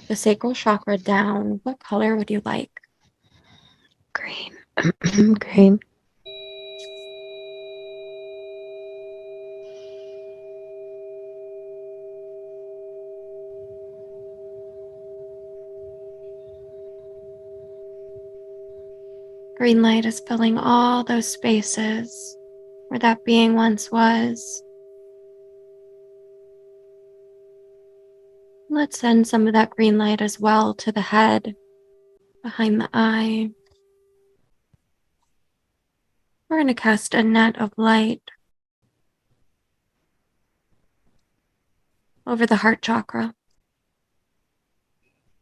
the sacral chakra down. What color would you like? Green. Green. Green light is filling all those spaces where that being once was. Let's send some of that green light as well to the head, behind the eye. We're going to cast a net of light over the heart chakra.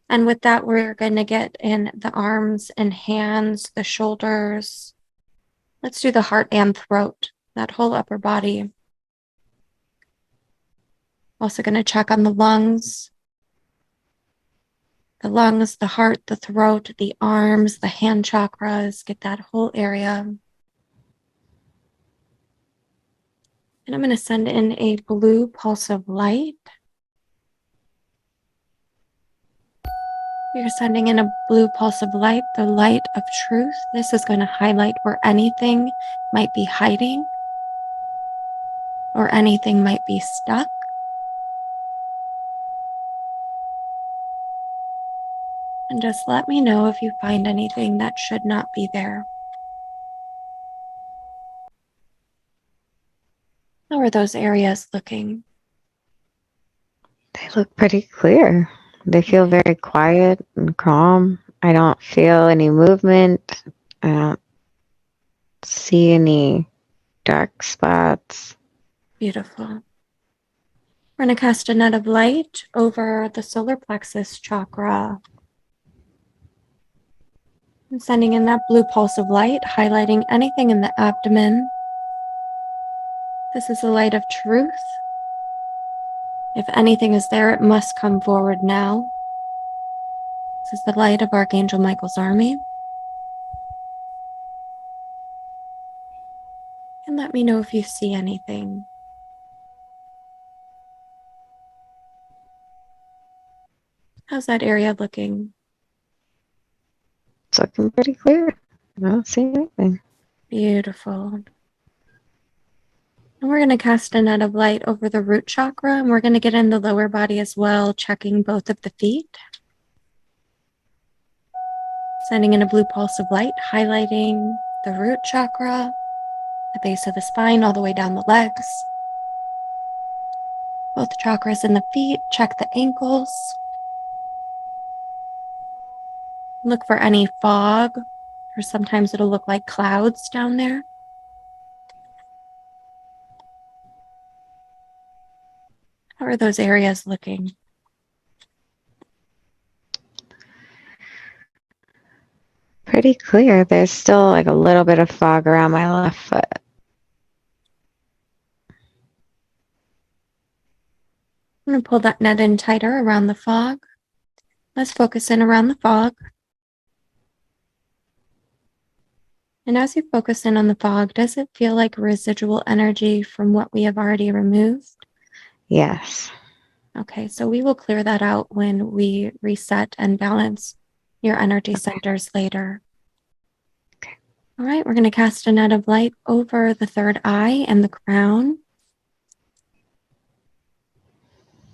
And with that, we're going to get in the arms and hands, the shoulders. Let's do the heart and throat, that whole upper body. Also going to check on the lungs, the heart, the throat, the arms, the hand chakras, get that whole area. And I'm going to send in a blue pulse of light. We're sending in a blue pulse of light, the light of truth. This is going to highlight where anything might be hiding or anything might be stuck. And just let me know if you find anything that should not be there. How are those areas looking? They look pretty clear. They feel very quiet and calm. I don't feel any movement. I don't see any dark spots. Beautiful. We're going to cast a net of light over the solar plexus chakra. I'm sending in that blue pulse of light, highlighting anything in the abdomen. This is the light of truth. If anything is there, it must come forward now. This is the light of Archangel Michael's army. And let me know if you see anything. How's that area looking? It's looking pretty clear. I don't see anything. Beautiful. And we're going to cast a net of light over the root chakra, and we're going to get in the lower body as well, checking both of the feet. Sending in a blue pulse of light, highlighting the root chakra, the base of the spine, all the way down the legs. Both chakras in the feet, check the ankles. Look for any fog, or sometimes it'll look like clouds down there. How are those areas looking? Pretty clear. There's still like a little bit of fog around my left foot. I'm going to pull that net in tighter around the fog. Let's focus in around the fog. And as you focus in on the fog, does it feel like residual energy from what we have already removed? Yes. Okay, so we will clear that out when we reset and balance your energy centers later. Okay. All right, we're going to cast a net of light over the third eye and the crown,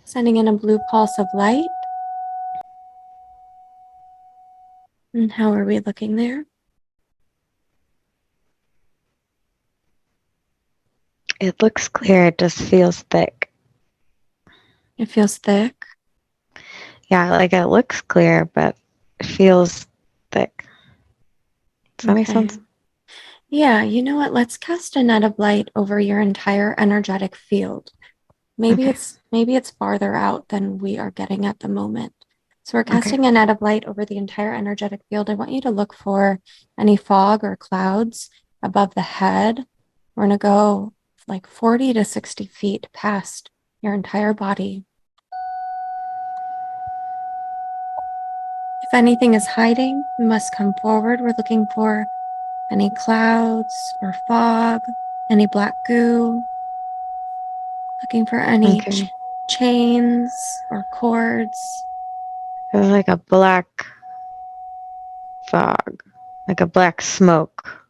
sending in a blue pulse of light. And how are we looking there? It looks clear. It just feels thick. It feels thick. Yeah, like it looks clear, but it feels thick. Does that make Okay. sense? Yeah, you know what? Let's cast a net of light over your entire energetic field. Okay. Maybe it's farther out than we are getting at the moment. So we're Okay. casting a net of light over the entire energetic field. I want you to look for any fog or clouds above the head. We're going to go like 40 to 60 feet past your entire body. If anything is hiding, we must come forward. We're looking for any clouds or fog, any black goo, looking for any Okay. chains or cords It was like a black fog, like a black smoke.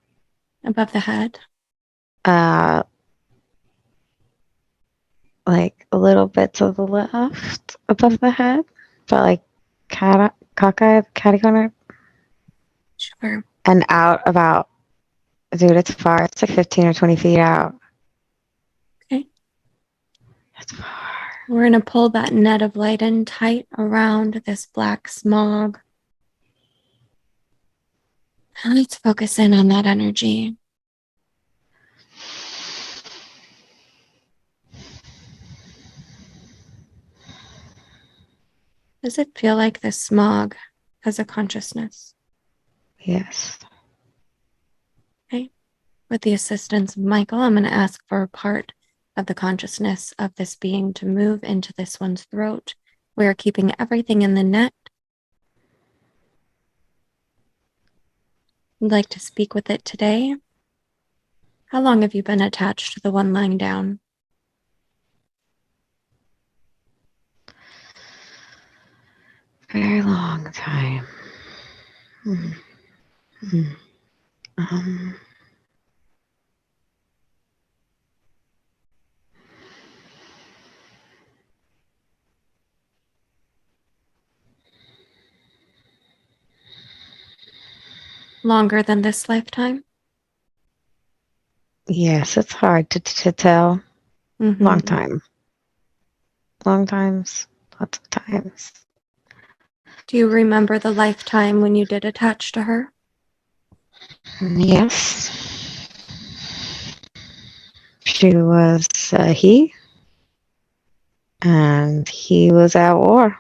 above the head. Uh, like a little bit to the left above the head, but like cockeyed, catty corner, Sure. and out about, dude, it's far. It's like 15 or 20 feet out. Okay. That's far. We're going to pull that net of light in tight around this black smog. And let's focus in on that energy. Does it feel like this smog has a consciousness? Yes. Okay. With the assistance of Michael, I'm going to ask for a part of the consciousness of this being to move into this one's throat. We are keeping everything in the net. I'd like to speak with it today. How long have you been attached to the one lying down? Very long time. Mm-hmm. Um, Longer than this lifetime? yes, it's hard to tell. Long Mm-hmm. time. Long times. Lots of times. Do you remember the lifetime when you did attach to her? Yes. She was he, and he was at war.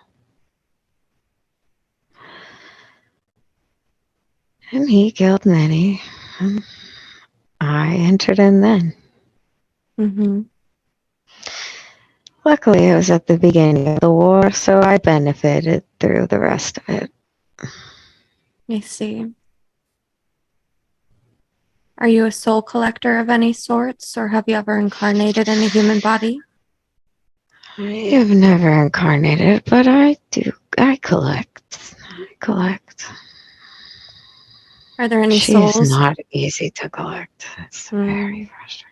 And he killed many. And I entered in then. Mm-hmm. Luckily, it was at the beginning of the war, so I benefited through the rest of it. I see. Are you a soul collector of any sorts, or have you ever incarnated in a human body? I have never incarnated, but I do. I collect. I collect. Are there any She is souls? not easy to collect. It's very Mm. frustrating.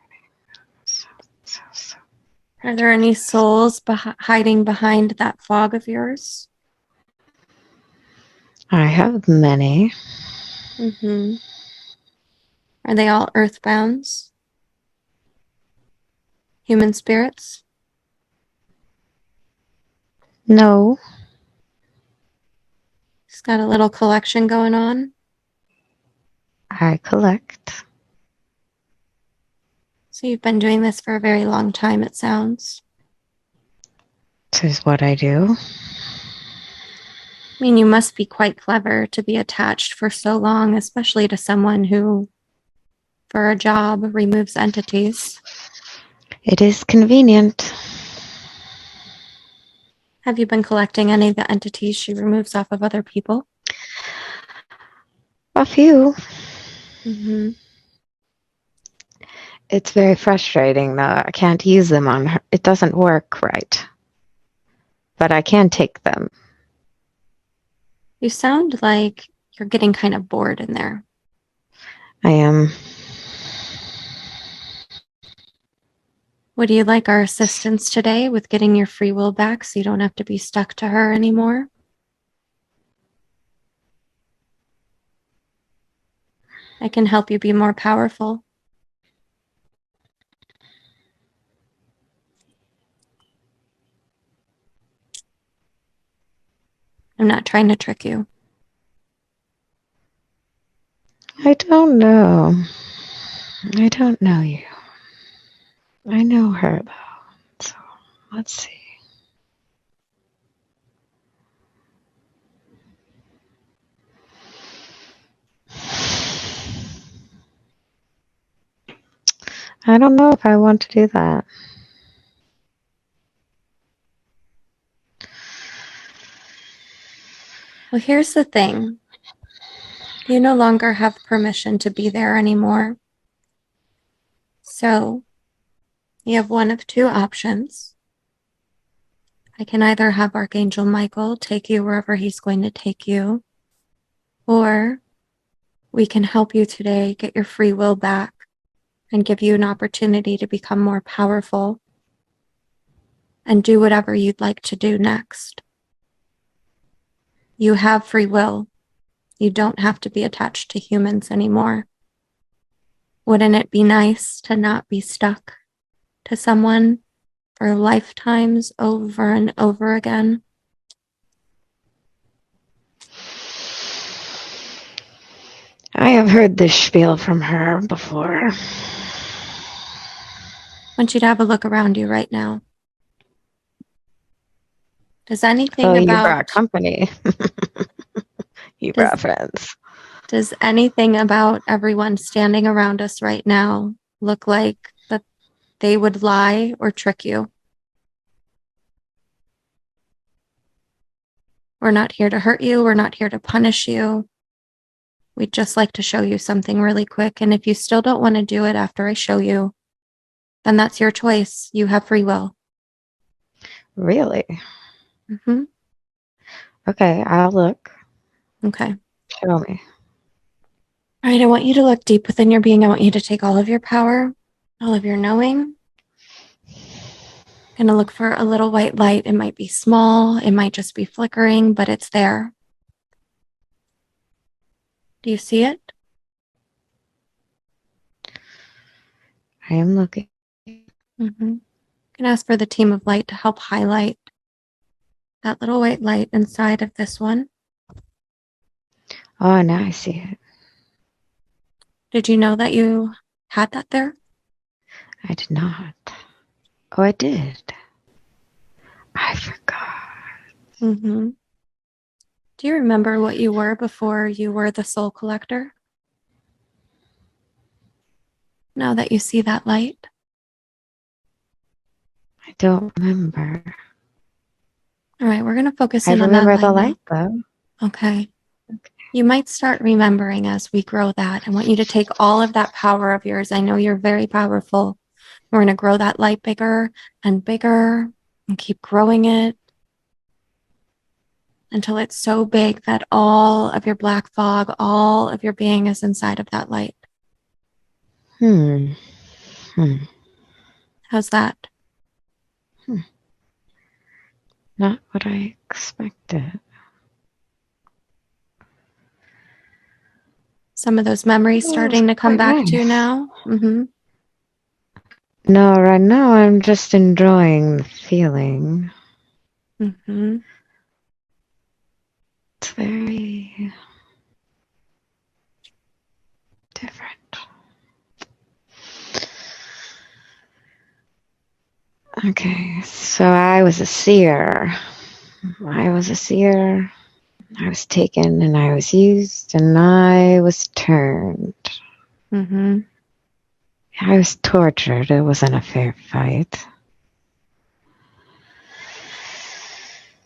So. Are there any souls hiding behind that fog of yours? I have many. Mm-hmm. Are they all earthbounds? Human spirits? No, Just got a little collection going on. I collect. So you've been doing this for a very long time, it sounds. This is what I do. I mean, you must be quite clever to be attached for so long, especially to someone who, for a job, removes entities. It is convenient. Have you been collecting any of the entities she removes off of other people? A few. Mm-hmm. It's very frustrating, though. I can't use them on her. It doesn't work right. But I can take them. You sound like you're getting kind of bored in there. I am. Would you like our assistance today with getting your free will back so you don't have to be stuck to her anymore? I can help you be more powerful. I'm not trying to trick you. I don't know. I don't know you. I know her, though. So, let's see. I don't know if I want to do that. Well, here's the thing. You no longer have permission to be there anymore. So you have one of two options. I can either have Archangel Michael take you wherever he's going to take you, or we can help you today get your free will back and give you an opportunity to become more powerful and do whatever you'd like to do next. You have free will. You don't have to be attached to humans anymore. Wouldn't it be nice to not be stuck to someone for lifetimes over and over again? I have heard this spiel from her before. I want you to have a look around you right now. Does anything You brought about company. You does brought friends. does anything about everyone standing around us right now look like that they would lie or trick you? We're not here to hurt you. We're not here to punish you. We'd just like to show you something really quick. And if you still don't want to do it after I show you, then that's your choice. You have free will. Really? Mm-hmm. Okay, I'll look. Okay. Show me. All right. I want you to look deep within your being. I want you to take all of your power, all of your knowing. Going to look for a little white light. It might be small. It might just be flickering, but it's there. Do you see it? I am looking. Mm-hmm. You can ask for the team of light to help highlight that little white light inside of this one. Oh, now I see it. Did you know that you had that there? I did not. Oh, I did. I forgot. Mm-hmm. Do you remember what you were before you were the soul collector? Now that you see that light? I don't remember. All right, we're going to focus I in on that remember the light now. light, though. Okay. You might start remembering as we grow that. I want you to take all of that power of yours. I know you're very powerful. We're going to grow that light bigger and bigger and keep growing it until it's so big that all of your black fog, all of your being is inside of that light. Hmm. How's that? Not what I expected. Some of those memories starting to come Quite back nice. to you now? Mm-hmm. No, right now I'm just enjoying the feeling. Mm-hmm. It's very different. Okay, so I was a seer. I was a seer. I was taken and I was used and I was turned. Mm-hmm. I was tortured. It wasn't a fair fight.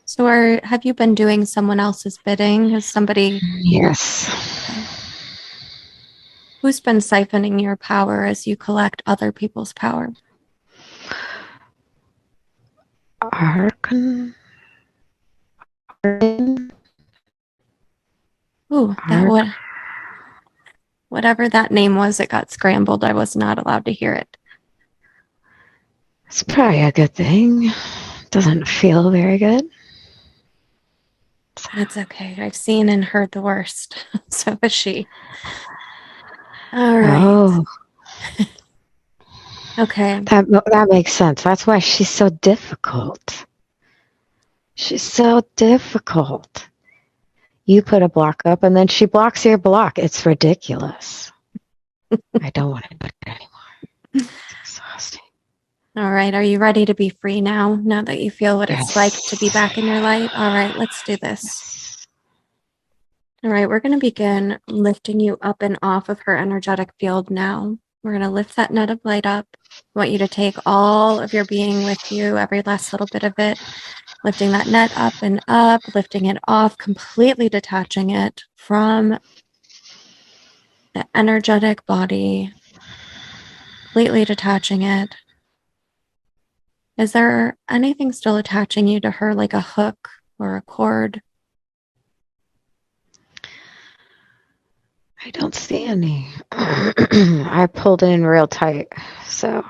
So have you been doing someone else's bidding? Has somebody... Yes. Okay. Who's been siphoning your power as you collect other people's power? Arkan. Ooh, whatever that name was, it got scrambled. I was not allowed to hear it. It's probably a good thing. Doesn't feel very good. It's okay. I've seen and heard the worst. So has she. All right. Oh, Okay. that makes sense. That's why she's so difficult. She's so difficult. You put a block up and then she blocks your block. It's ridiculous. I don't want to do it anymore. It's exhausting. All right. Are you ready to be free now? Now that you feel what it's like to be back in your light? All right. Let's do this. Yes. All right. We're going to begin lifting you up and off of her energetic field now. We're going to lift that net of light up. I want you to take all of your being with you, every last little bit of it, lifting that net up and up, lifting it off, completely detaching it from the energetic body, completely detaching it. Is there anything still attaching you to her, like a hook or a cord? I don't see any. I pulled in real tight, so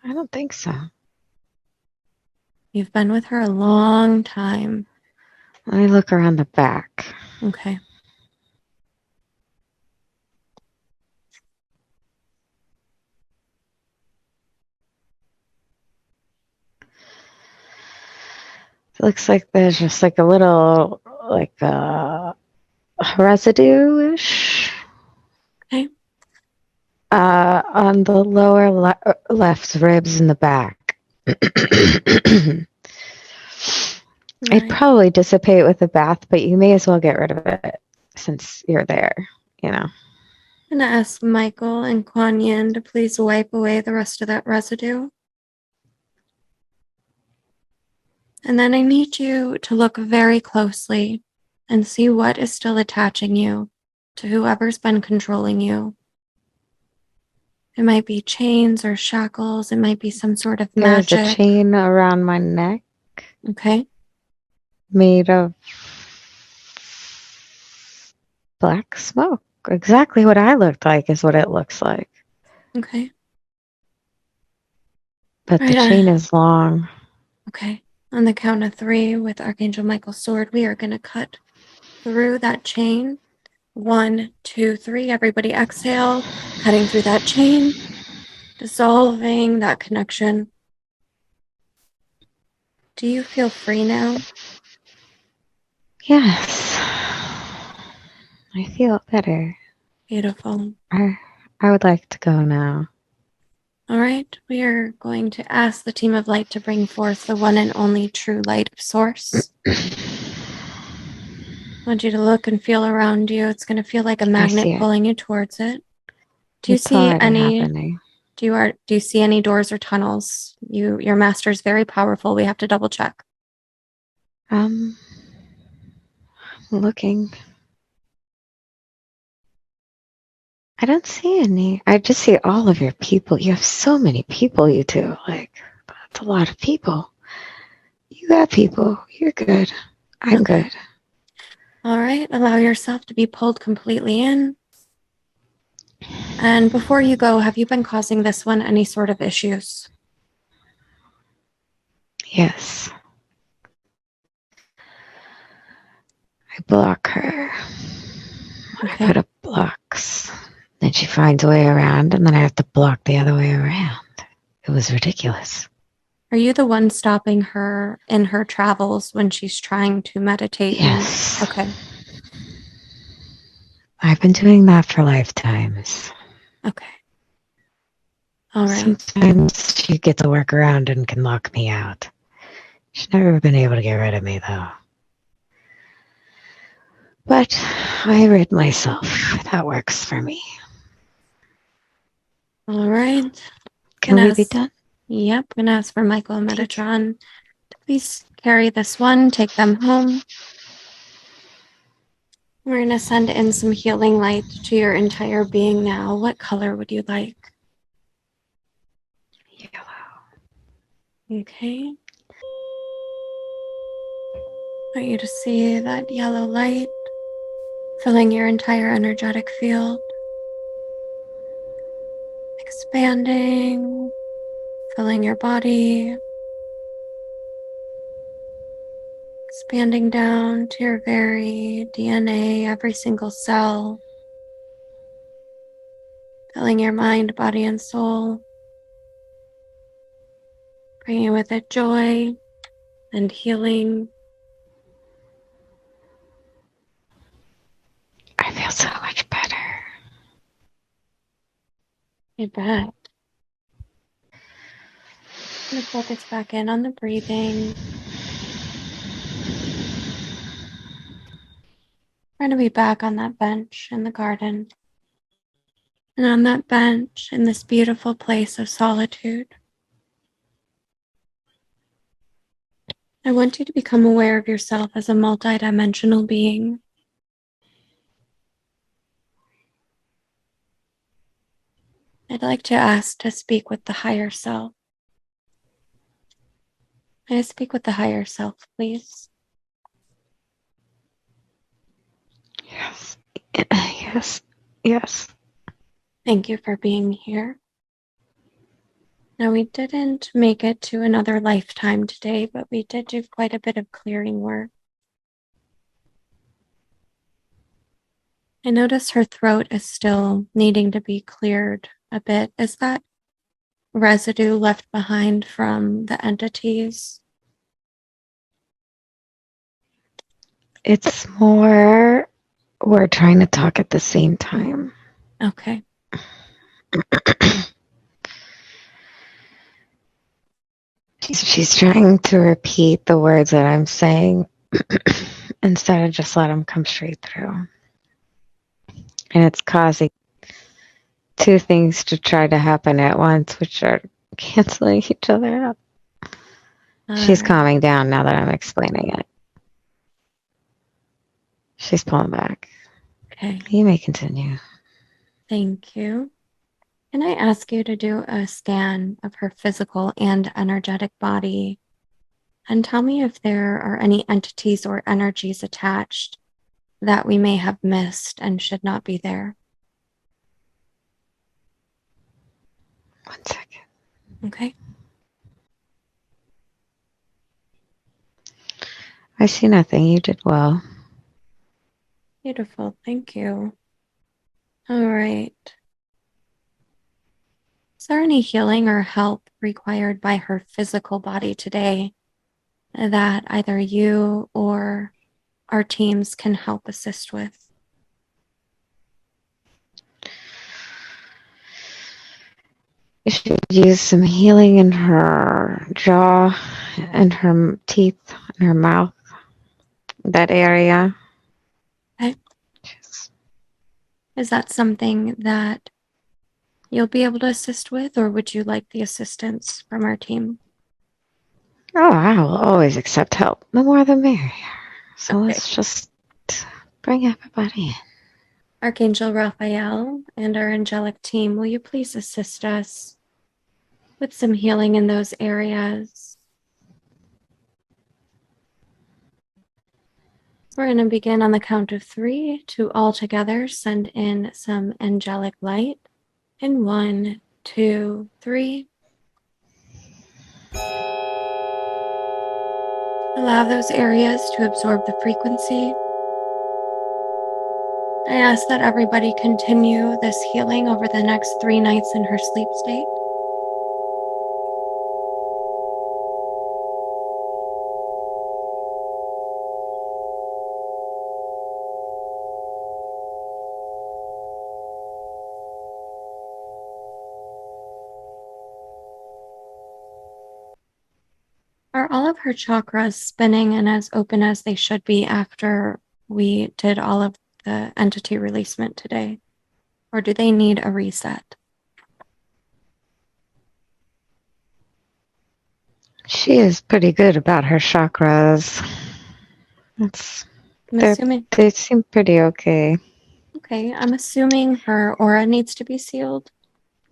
I don't think so. You've been with her a long time. Let me look around the back. Okay. It looks like there's just like a little, like residue-ish. Okay. On the lower left ribs in the back. It'd Right. probably dissipate with a bath, but you may as well get rid of it since you're there, you know. I'm going to ask Michael and Kuan Yin to please wipe away the rest of that residue. And then I need you to look very closely and see what is still attaching you to whoever's been controlling you. It might be chains or shackles. It might be some sort of There's a magic. chain around my neck Okay. made of black smoke. Exactly what I looked like is what it looks like. Okay. But All the right. chain is long. Okay. On the count of 3 with Archangel Michael's sword, we are going to cut through that chain. 1, 2, 3. Everybody exhale, cutting through that chain, dissolving that connection. Do you feel free now? Yes. I feel better. Beautiful. I would like to go now. All right. We are going to ask the team of light to bring forth the one and only true light of source. I want you to look and feel around you. It's going to feel like a magnet pulling you towards it. Do you It's see already any happening. do you see any doors or tunnels? Your master is very powerful. We have to double check. I'm looking. I don't see any. I just see all of your people. You have so many people, you two. Like, that's a lot of people. You got people. You're good. I'm Okay. good. All right. Allow yourself to be pulled completely in. And before you go, have you been causing this one any sort of issues? Yes. I block her. Okay. I put up blocks. Then she finds a way around, and then I have to block the other way around. It was ridiculous. Are you the one stopping her in her travels when she's trying to meditate? Yes. Okay. I've been doing that for lifetimes. Okay. All right. Sometimes she gets a workaround and can lock me out. She's never been able to get rid of me, though. But I rid myself. That works for me. All right. Can we be done? Yep. I'm going to ask for Michael and Metatron to please carry this one, take them home. We're going to send in some healing light to your entire being now. What color would you like? Yellow. Okay. I want you to see that yellow light filling your entire energetic field, expanding, filling your body, expanding down to your very DNA, every single cell, filling your mind, body, and soul, bringing with it joy and healing. I feel so much better. I bet. I'm going to focus back in on the breathing. We're going to be back on that bench in the garden. And on that bench in this beautiful place of solitude, I want you to become aware of yourself as a multidimensional being. I'd like to ask to speak with the higher self. May I speak with the higher self, please? Yes. Yes. Yes. Thank you for being here. Now, we didn't make it to another lifetime today, but we did do quite a bit of clearing work. I notice her throat is still needing to be cleared a bit. Is that residue left behind from the entities? It's more we're trying to talk at the same time. Okay. She's trying to repeat the words that I'm saying instead of just let them come straight through. And it's causing two things to try to happen at once, which are canceling each other out. She's calming down now that I'm explaining it. She's pulling back. Okay. You may continue. Thank you. Can I ask you to do a scan of her physical and energetic body and tell me if there are any entities or energies attached that we may have missed and should not be there? 1 second. Okay. I see nothing. You did well. Beautiful. Thank you. All right. Is there any healing or help required by her physical body today that either you or our teams can help assist with? She could use some healing in her jaw and her teeth and her mouth, that area. Okay. Is that something that you'll be able to assist with, or would you like the assistance from our team? Oh, I will always accept help. The more the merrier. So Okay. let's just bring everybody in. Archangel Raphael and our angelic team, will you please assist us with some healing in those areas? We're going to begin on the count of 3 to all together send in some angelic light. In 1, 2, 3. Allow those areas to absorb the frequency. I ask that everybody continue this healing over the next 3 nights in her sleep state. Are all of her chakras spinning and as open as they should be after we did all of the entity releasement today? Or do they need a reset? She is pretty good about her chakras. That's I'm They're assuming. they seem pretty okay. Okay, I'm assuming her aura needs to be sealed.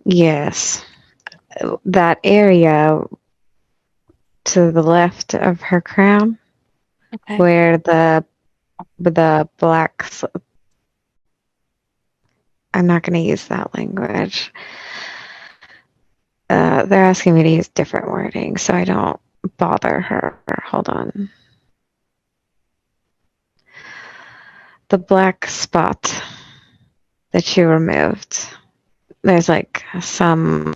Yes. That area to the left of her crown Okay. where the black, I'm not going to use that language. They're asking me to use different wording, so I don't bother her. Hold on. The black spot that you removed, there's like some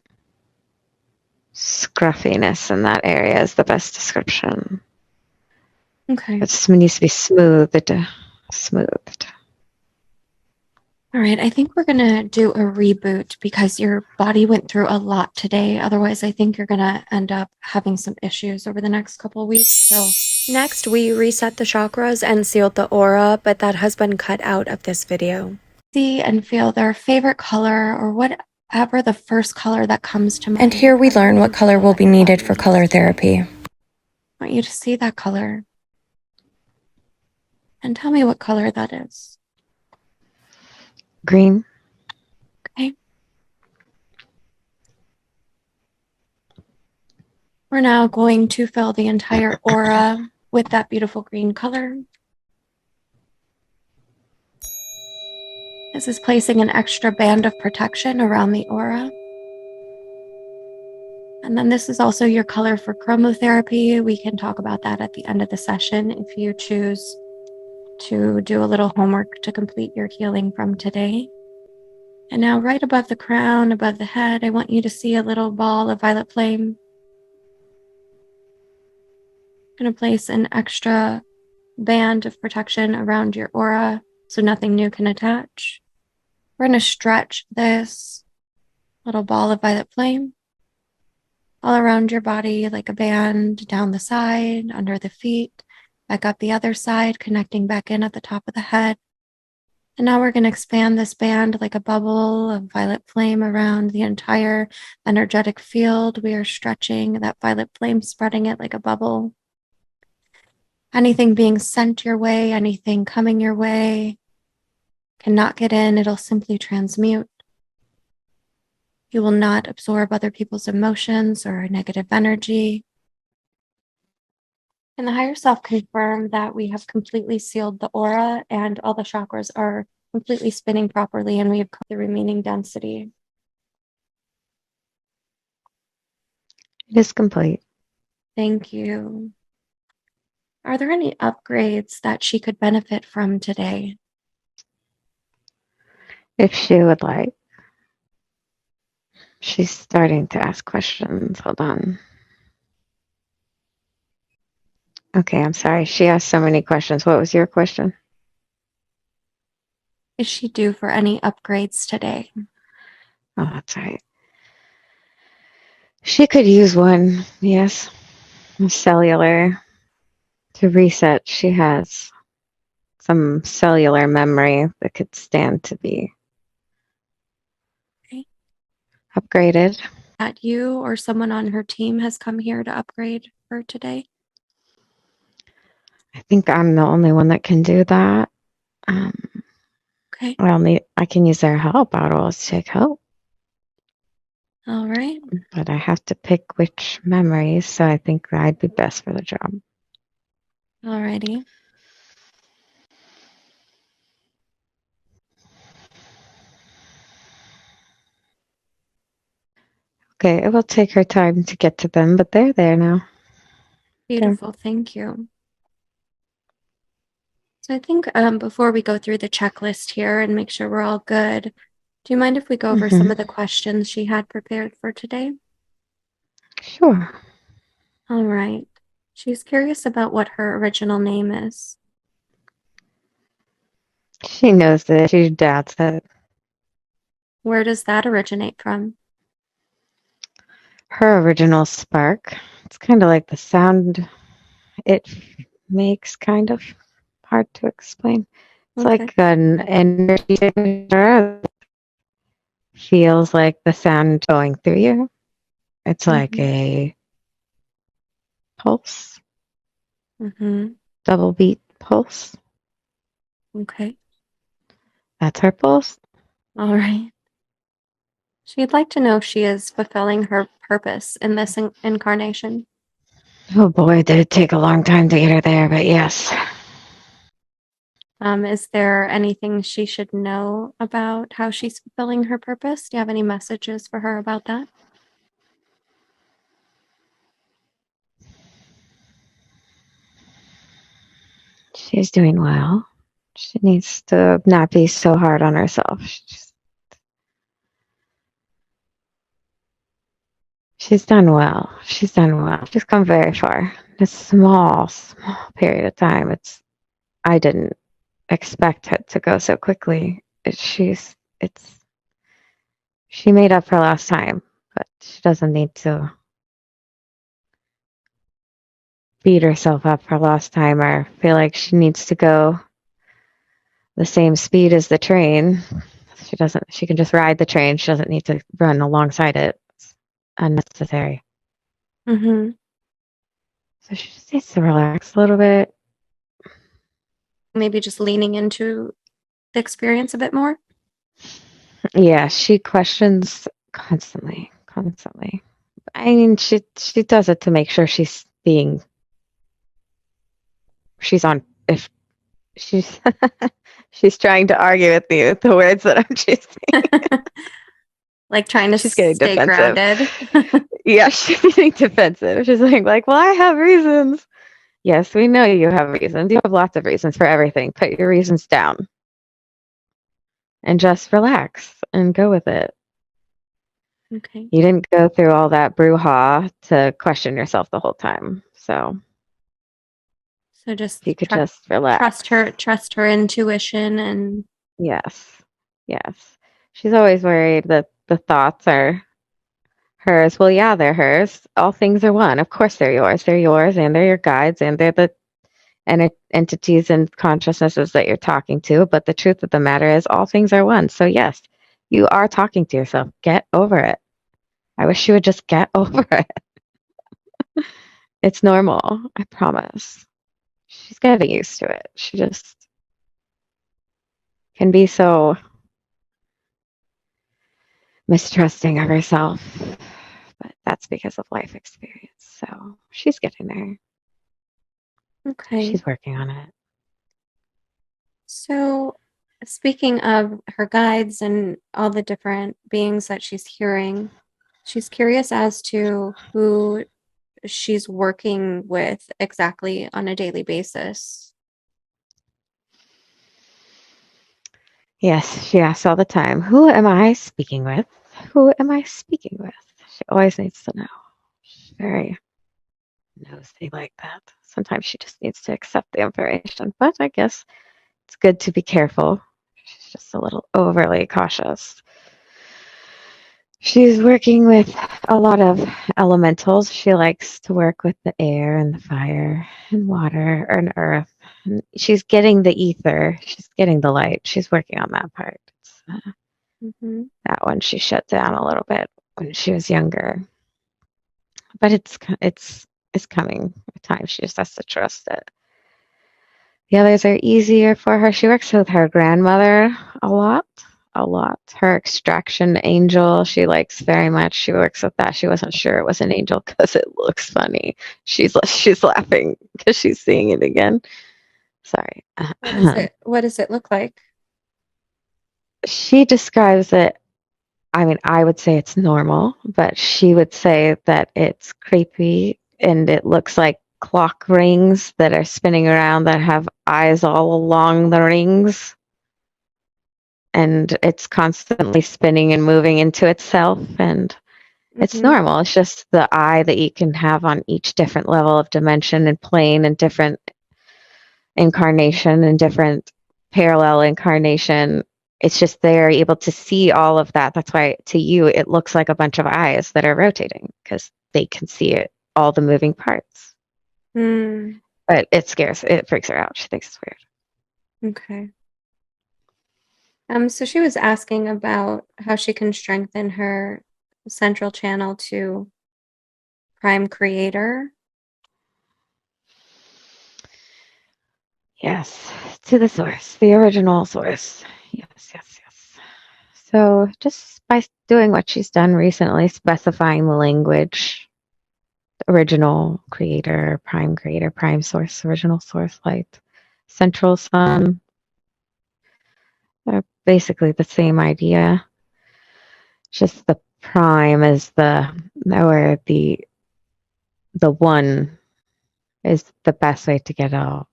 scruffiness in that area is the best description. Okay. It just needs to be smoothed. Smoothed. All right. I think we're going to do a reboot because your body went through a lot today. Otherwise, I think you're going to end up having some issues over the next couple of weeks. So, next, we reset the chakras and sealed the aura, but that has been cut out of this video. See and feel their favorite color or whatever the first color that comes to mind. And here we learn what color will be needed for color therapy. I want you to see that color and tell me what color that is. Green. Okay. We're now going to fill the entire aura with that beautiful green color. This is placing an extra band of protection around the aura. And then this is also your color for chromotherapy. We can talk about that at the end of the session if you choose to do a little homework to complete your healing from today. And now right above the crown, above the head, I want you to see a little ball of violet flame. I'm going to place an extra band of protection around your aura so nothing new can attach. We're going to stretch this little ball of violet flame all around your body like a band, down the side, under the feet, back up the other side, connecting back in at the top of the head. And now we're going to expand this band like a bubble of violet flame around the entire energetic field. We are stretching that violet flame, spreading it like a bubble. Anything being sent your way, anything coming your way cannot get in. It'll simply transmute. You will not absorb other people's emotions or negative energy. And the higher self confirmed that we have completely sealed the aura and all the chakras are completely spinning properly and we have the remaining density. It is complete. Thank you. Are there any upgrades that she could benefit from today? If she would like. She's starting to ask questions. Hold on. Okay, I'm sorry. She asked so many questions. What was your question? Is she due for any upgrades today? Oh, that's right. She could use one, yes. Cellular to reset. She has some cellular memory that could stand to be Okay. upgraded. That you or someone on her team has come here to upgrade her today? I think I'm the only one that can do that. Okay. I can use their help. I'd always take help. All right. But I have to pick which memories, so I think I'd be best for the job. All righty. Okay, it will take her time to get to them, but they're there now. Beautiful. Okay. Thank you. So I think before we go through the checklist here and make sure we're all good, do you mind if we go over some of the questions she had prepared for today? Sure. All right. She's curious about what her original name is. She knows that. She doubts it. Where does that originate from? Her original spark. It's kind of like the sound it makes, kind of hard to explain. It's Okay. like an energy signature. Feels like the sound going through you. It's like a pulse, double beat pulse. Okay. That's her pulse. All right. She'd like to know if she is fulfilling her purpose in this incarnation. Oh boy, did it take a long time to get her there, but yes. Is there anything she should know about how she's fulfilling her purpose? Do you have any messages for her about that? She's doing well. She needs to not be so hard on herself. She's done well. She's done well. She's come very far. In a small period of time. I didn't expect it to go so quickly. It's she made up for last time, but she doesn't need to beat herself up for lost time or feel like she needs to go the same speed as the train. She can just ride the train. She doesn't need to run alongside it. It's unnecessary. Mm-hmm. So she just needs to relax a little bit. Maybe just leaning into the experience a bit more. Yeah, she questions constantly, constantly. I mean, she does it to make sure she's on if she's she's trying to argue with me with the words that I'm choosing. Like trying to She's getting stay defensive. grounded. Yeah, she's getting defensive. She's like, well, I have reasons. Yes, we know you have reasons. You have lots of reasons for everything. Put your reasons down and just relax and go with it. Okay. You didn't go through all that brouhaha to question yourself the whole time. So So if you just could just relax. trust her intuition and Yes. Yes. She's always worried that the thoughts are hers. Well, yeah, they're hers. All things are one. Of course they're yours. They're yours and they're your guides and they're the entities and consciousnesses that you're talking to. But the truth of the matter is all things are one. So yes, you are talking to yourself. Get over it. I wish you would just get over it. It's normal. I promise. She's getting used to it. She just can be so mistrusting of herself. But that's because of life experience. So she's getting there. okay. She's working on it. So speaking of her guides and all the different beings that she's hearing, she's curious as to who she's working with exactly on a daily basis. Yes, she asks all the time, who am I speaking with? Who am I speaking with? She always needs to know. She's very nosy like that. Sometimes she just needs to accept the information, but I guess it's good to be careful. She's just a little overly cautious. She's working with a lot of elementals. She likes to work with the air and the fire and water and earth. And she's getting the ether. She's getting the light. She's working on that part. Mm-hmm. That one she shut down a little bit when she was younger, but it's coming. A time she just has to trust it. The others are easier for her. She works with her grandmother a lot, a lot. Her extraction angel, she likes very much. She works with that. She wasn't sure it was an angel because it looks funny. She's laughing because she's seeing it again. Sorry. What does it look like? She describes it. I mean, I would say it's normal, but she would say that it's creepy and it looks like clock rings that are spinning around that have eyes all along the rings. And it's constantly spinning and moving into itself. And it's Mm-hmm. normal. It's just the eye that you can have on each different level of dimension and plane and different incarnation and different parallel incarnation. It's just they're able to see all of that. That's why to you it looks like a bunch of eyes that are rotating because they can see it, all the moving parts. Mm, But it freaks her out. She thinks it's weird. okay. So she was asking about how she can strengthen her central channel to Prime Creator. Yes, to the source, the original source. Yes, yes, yes. So just by doing what she's done recently, specifying the language, original creator, prime source, original source light, central sun, are basically the same idea. Just the prime is where the one is the best way to get a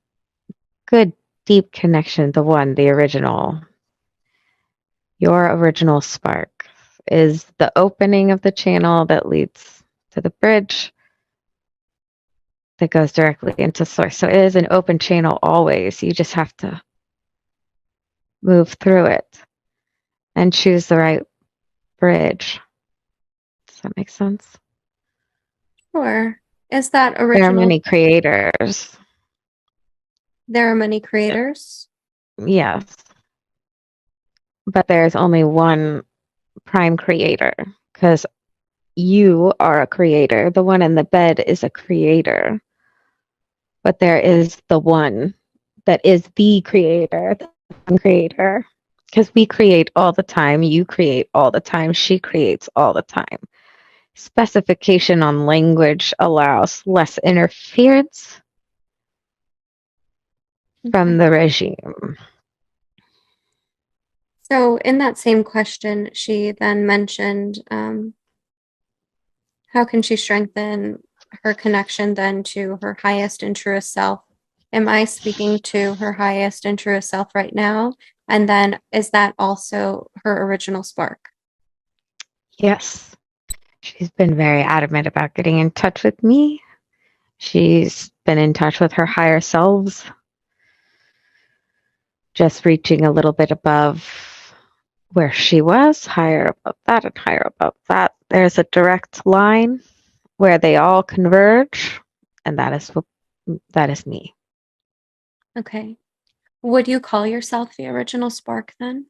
good deep connection. The one, the original, your original spark is the opening of the channel that leads to the bridge that goes directly into source. So it is an open channel always. You just have to move through it and choose the right bridge. Does that make sense? Sure. Is that There are original? many creators. There are many creators. Yes, but there's only one prime creator because you are a creator. The one in the bed is a creator, but there is the one that is the creator, the one creator. Because we create all the time, you create all the time, she creates all the time. Specification on language allows less interference from Okay. the regime. So, in that same question, she then mentioned how can she strengthen her connection then to her highest and truest self? Am I speaking to her highest and truest self right now? And then is that also her original spark? Yes, she's been very adamant about getting in touch with me. She's been in touch with her higher selves, just reaching a little bit above where she was, higher above that and higher above that. There's a direct line where they all converge, and that is me. Okay. Would you call yourself the original spark then?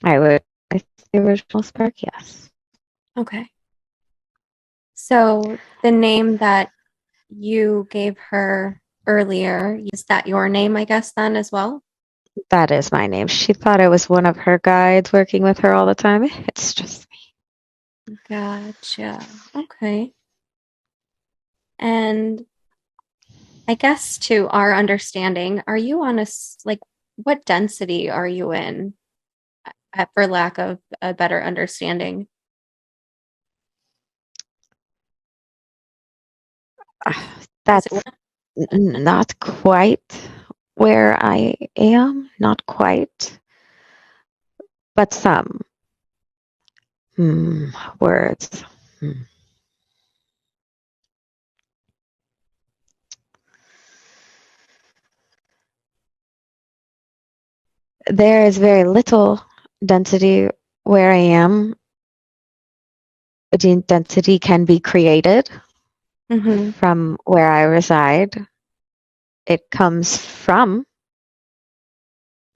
I the original spark, yes. Okay. So the name that you gave her earlier, is that your name, I guess, then as well? That is my name. She thought I was one of her guides working with her all the time. It's just me. Gotcha. Okay. And I guess to our understanding, are you on like what density are you in, for lack of a better understanding? Is it That's not quite where I am, not quite, but some. Words. Hmm. There is very little density where I am. Density can be created mm-hmm. from where I reside. It comes from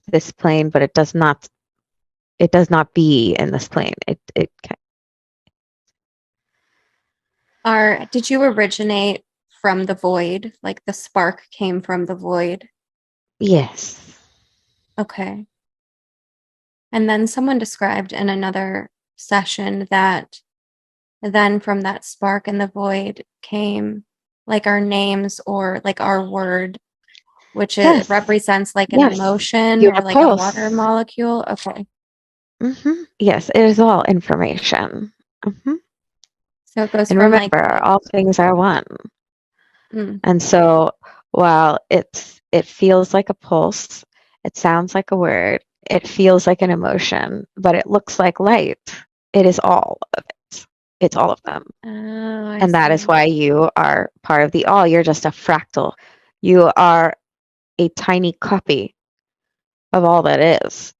this plane, but it does not be in this plane. Did you originate from the void? Like the spark came from the void? Yes. Okay. And then someone described in another session that then from that spark in the void came like our names or like our word, which it Yes. represents like an Yes. emotion Your or like a water pulse. molecule. Okay. Yes, it is all information. So it goes And from like, remember, all things are one. mm, And so while it feels like a pulse, it sounds like a word, it feels like an emotion, but it looks like light. It is all of it. It's all of them. oh, I And that is see. why you are part of the all. You're just a fractal. You are a tiny copy of all that is.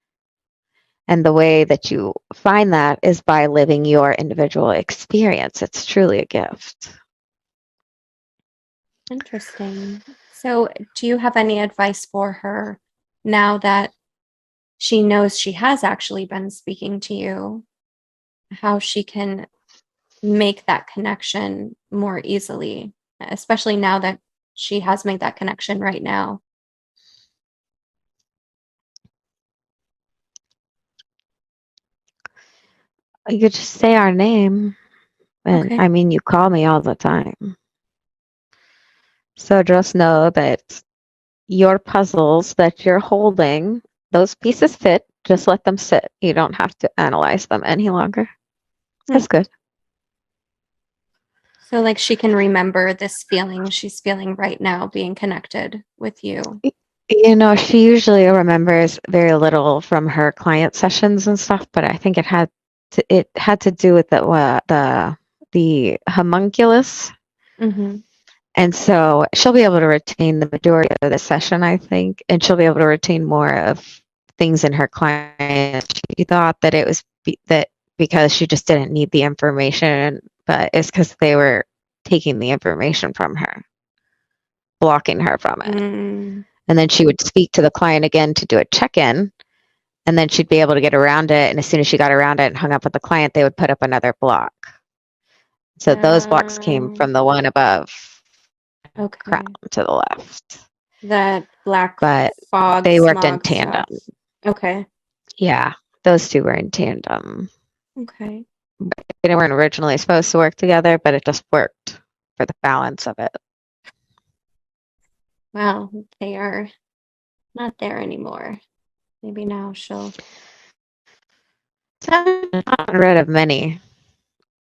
And the way that you find that is by living your individual experience. It's truly a gift. Interesting. So, do you have any advice for her now that she knows she has actually been speaking to you, how she can make that connection more easily, especially now that she has made that connection right now? You could just say our name. And Okay. I mean, you call me all the time. So just know that your puzzles that you're holding, those pieces fit. Just let them sit. You don't have to analyze them any longer. Hmm. That's good. So, like, she can remember this feeling she's feeling right now being connected with you. You know, she usually remembers very little from her client sessions and stuff, but I think it had to do with the homunculus. Mm-hmm. And so she'll be able to retain the majority of the session, I think, and she'll be able to retain more of things in her client. She thought that it was that because she just didn't need the information, but it's because they were taking the information from her, blocking her from it. Mm. And then she would speak to the client again to do a check-in, and then she'd be able to get around it. And as soon as she got around it and hung up with the client, they would put up another block. So those blocks came from the one above crown Okay. to the left. That black But fog, they worked in smog tandem. stuff. Okay. Yeah, those two were in tandem. Okay. They weren't originally supposed to work together, but it just worked for the balance of it. Wow. They are not there anymore. Maybe now she'll. So I've gotten rid of many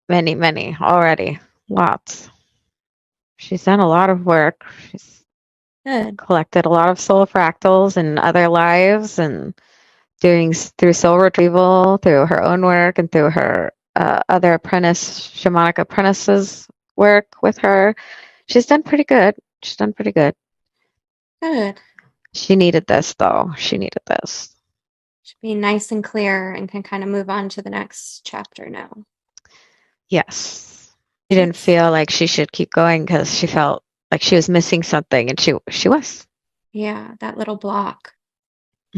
already. Lots. She's done a lot of work. She's Good. collected a lot of soul fractals in other lives and doing through soul retrieval, through her own work, and through her other shamanic apprentices work with her. She's done pretty good. She's done pretty good. Good. She needed this, though. She needed this. Should be nice and clear and can kind of move on to the next chapter now. Yes. She didn't That's, feel like she should keep going because she felt like she was missing something, and she was. yeah, that little block.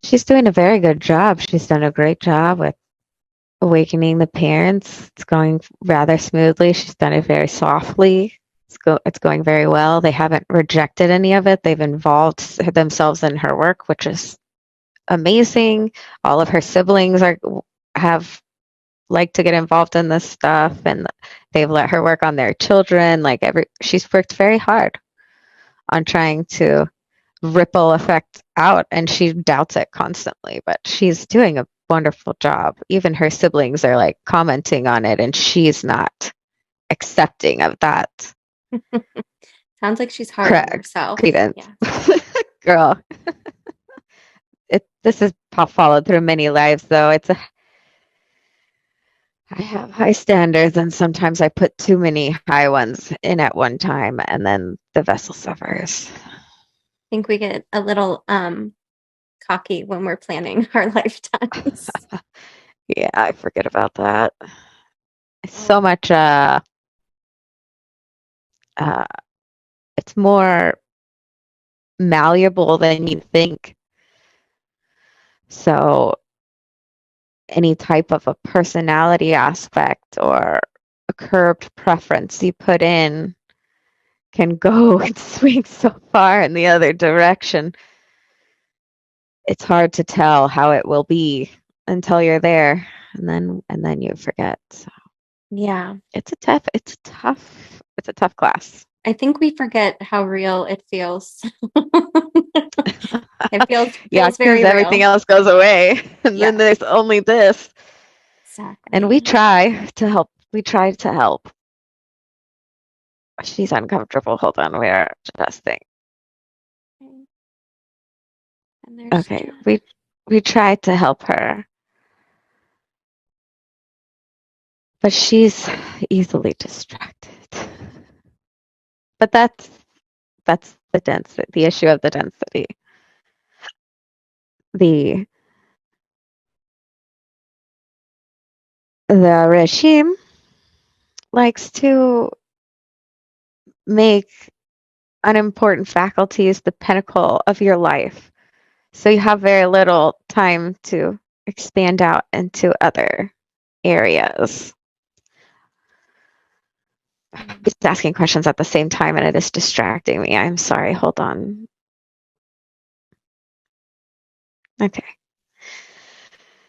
She's doing a very good job. She's done a great job with awakening the parents. It's going rather smoothly. She's done it very softly. It's going very well. They haven't rejected any of it. They've involved themselves in her work, which is amazing. All of her siblings have like to get involved in this stuff, and they've let her work on their children. She's worked very hard on trying to ripple effect out, and she doubts it constantly, but she's doing a wonderful job. Even her siblings are like commenting on it, and she's not accepting of that Sounds like she's hard on herself. credence. Yeah. Girl, this is followed through many lives, though. I have high standards, and sometimes I put too many high ones in at one time, and then the vessel suffers. I think we get a little cocky when we're planning our lifetimes. Yeah, I forget about that. So Oh, much uh it's more malleable than you think. So any type of a personality aspect or a curved preference you put in can go and swing so far in the other direction. It's hard to tell how it will be until you're there, and then you forget. So yeah. it's a tough class. I think we forget how real it feels. It Yeah, feels because very everything real. else goes away, and then Yeah, there's only this. And we exactly. try to help. We try to help. She's uncomfortable. Hold on, we're adjusting. Okay. And there's Okay, we try to help her, but she's easily distracted. But that's the density, the issue of the density. The the regime likes to make unimportant faculties the pinnacle of your life. So you have very little time to expand out into other areas. Mm. Just asking questions at the same time and it is distracting me. I'm sorry. Hold on. Okay.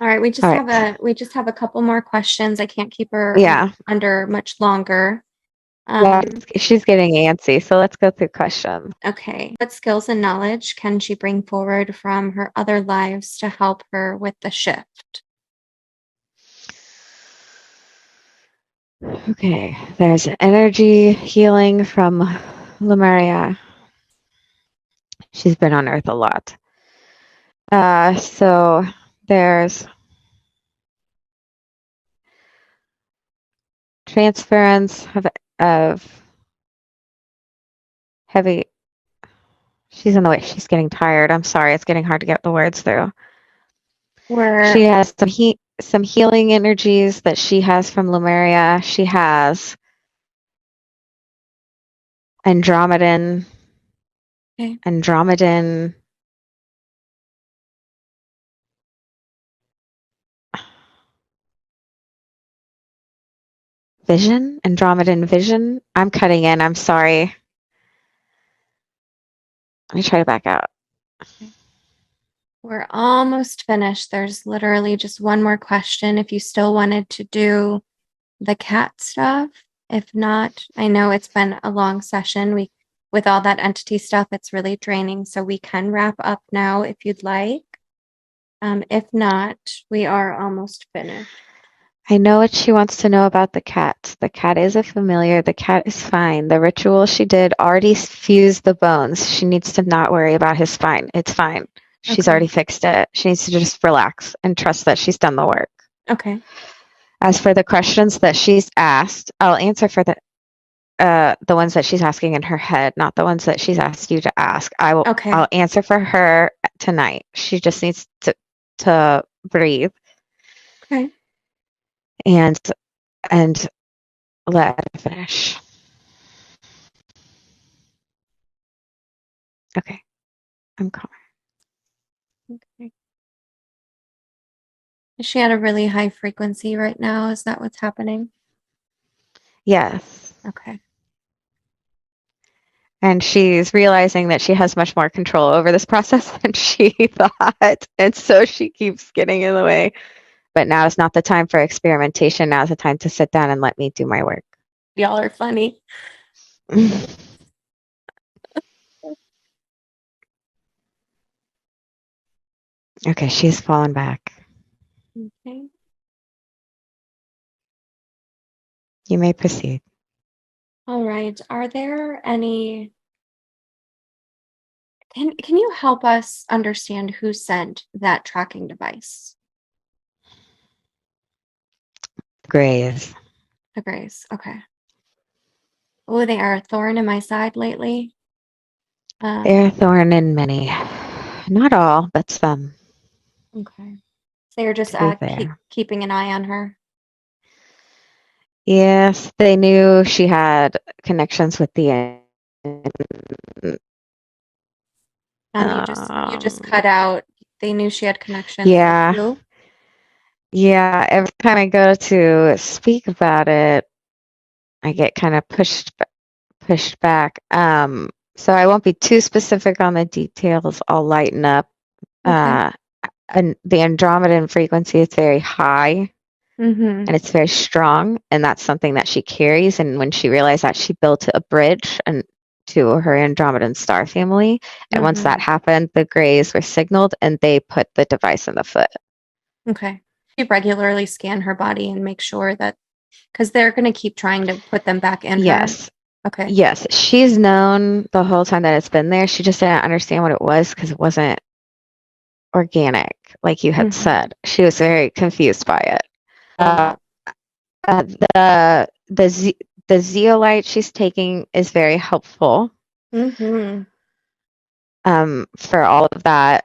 All right, All right. we just have a couple more questions. I can't keep her Yeah. under much longer. Yeah, Um, she's getting antsy. So let's go through questions. okay. What skills and knowledge can she bring forward from her other lives to help her with the shift? Okay. There's energy healing from Lemuria. She's been on Earth a lot. So there's transference of heavy. She's in the way. She's getting tired. I'm sorry. It's getting hard to get the words through. She We're has some healing energies that she has from Lemuria. She has Andromedan, okay. Andromedan vision, Andromedan vision. I'm cutting in. I'm sorry. Let me try to back out. We're almost finished. There's literally just one more question. If you still wanted to do the cat stuff, if not, I know it's been a long session. We, with all that entity stuff, it's really draining. So we can wrap up now if you'd like. If not, we are almost finished. I know what she wants to know about the cat. The cat is a familiar. The cat is fine. The ritual she did already fused the bones. She needs to not worry about his spine. It's fine. She's Okay. already fixed it. She needs to just relax and trust that she's done the work. Okay. As for the questions that she's asked, I'll answer for the ones that she's asking in her head, not the ones that she's asked you to ask. Okay. I'll answer for her tonight. She just needs to breathe Okay. and and let her finish. Okay, I'm calm. Okay. Is she at a really high frequency right now? Is that what's happening? Yes. Okay. And she's realizing that she has much more control over this process than she thought. And so she keeps getting in the way. But now is not the time for experimentation. Now is the time to sit down and let me do my work. Y'all are funny. Okay, she's fallen back. Okay. You may proceed. All right. Are there any can you help us understand who sent that tracking device? Grays. The Grays. Okay. Oh, they are a thorn in my side lately. They're a Um, thorn in many. Not all, but some, okay. So you're just to be fair. keeping an eye on her. Yes, they knew she had connections with the You just um cut out. They knew she had connections with yeah. who? Yeah, every time I go to speak about it, I get kind of pushed back. So I won't be too specific on the details. I'll lighten up. Okay. Uh, and the Andromedan frequency is very high Mm-hmm. and it's very strong, and that's something that she carries. And when she realized that, she built a bridge and to her Andromedan star family. And once Mm-hmm. that happened, the Greys were signaled, and they put the device in the foot. Okay. You regularly scan her body and make sure that because they're going to keep trying to put them back in her. Yes, Okay. yes, she's known the whole time that it's been there. She just didn't understand what it was because it wasn't organic, like you had Mm-hmm. said. She was very confused by it. Uh, the the zeolite she's taking is very helpful Mm-hmm. for all of that,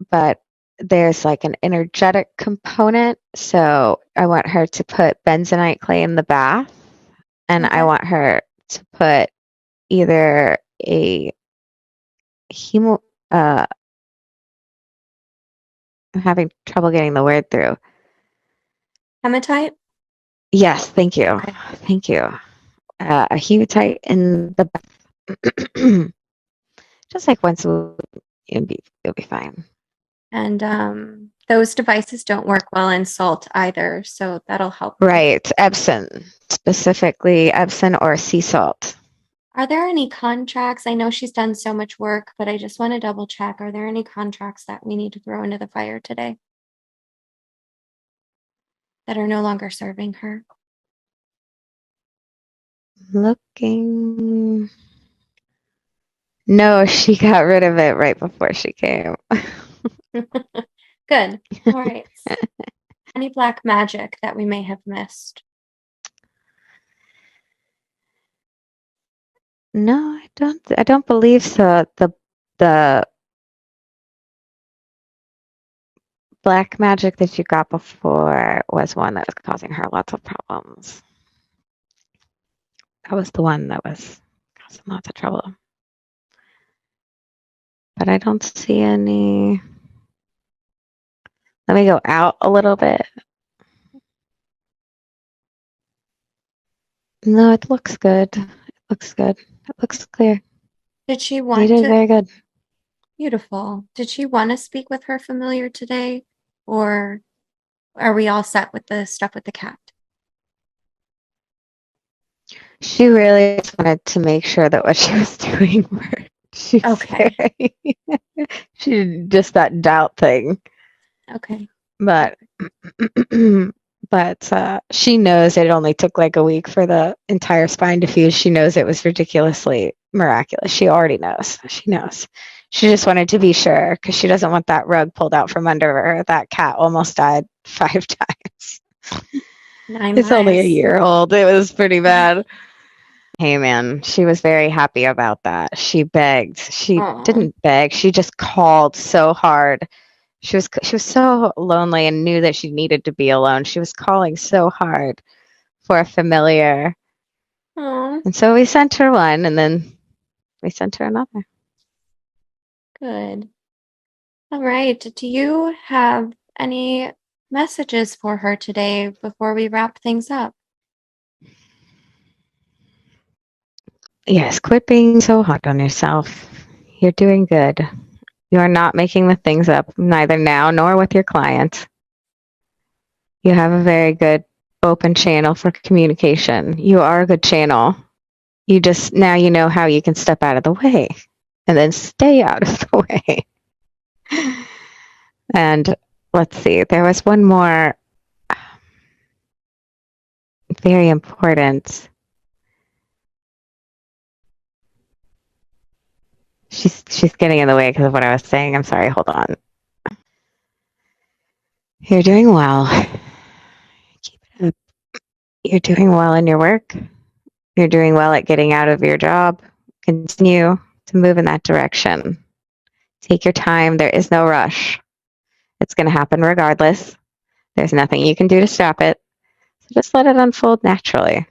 but there's like an energetic component. So I want her to put bentonite clay in the bath, and I Okay. want her to put either a hemo. I'm having trouble getting the word through. Hematite. Yes, thank you, Okay. thank you. A hematite in the just like once a week, it'll be fine. And Those devices don't work well in salt either, so that'll help her. Right. Epsom, specifically Epsom or sea salt. Are there any contracts? I know she's done so much work, but I just want to double check. Are there any contracts that we need to throw into the fire today that are no longer serving her? Looking. No, she got rid of it right before she came. Good. All right. Any black magic that we may have missed? No, I don't. I don't believe so. The black magic that you got before was one that was causing her lots of problems. That was the one that was causing lots of trouble. But I don't see any. Let me go out a little bit. No, it looks good. It looks good. It looks clear. Did she You want did to? very good. Beautiful. Did she want to speak with her familiar today? Or are we all set with the stuff with the cat? She really just wanted to make sure that what she was doing worked. She's Okay. she just that doubt thing. Okay. But but she knows it only took like a week for the entire spine to fuse. She knows it was ridiculously miraculous. She already knows. She knows. She just wanted to be sure because she doesn't want that rug pulled out from under her. That cat almost died 5 times. 9 It's only a lives. year old. It was pretty bad. Hey man, she was very happy about that. She begged. She Aw. didn't beg. She just called so hard. She was so lonely and knew that she needed to be alone. She was calling so hard for a familiar. Aw. And so we sent her one and then we sent her another. Good. All right. Do you have any messages for her today before we wrap things up? Yes, quit being so hard on yourself. You're doing good. You are not making the things up, neither now nor with your client. You have a very good open channel for communication. You are a good channel. You just now you know how you can step out of the way and then stay out of the way. And let's see, there was one more very important. She's getting in the way because of what I was saying. I'm sorry, hold on. You're doing well. Keep it up. You're doing well in your work. You're doing well at getting out of your job. Continue to move in that direction. Take your time. There is no rush. It's going to happen regardless. There's nothing you can do to stop it. So just let it unfold naturally.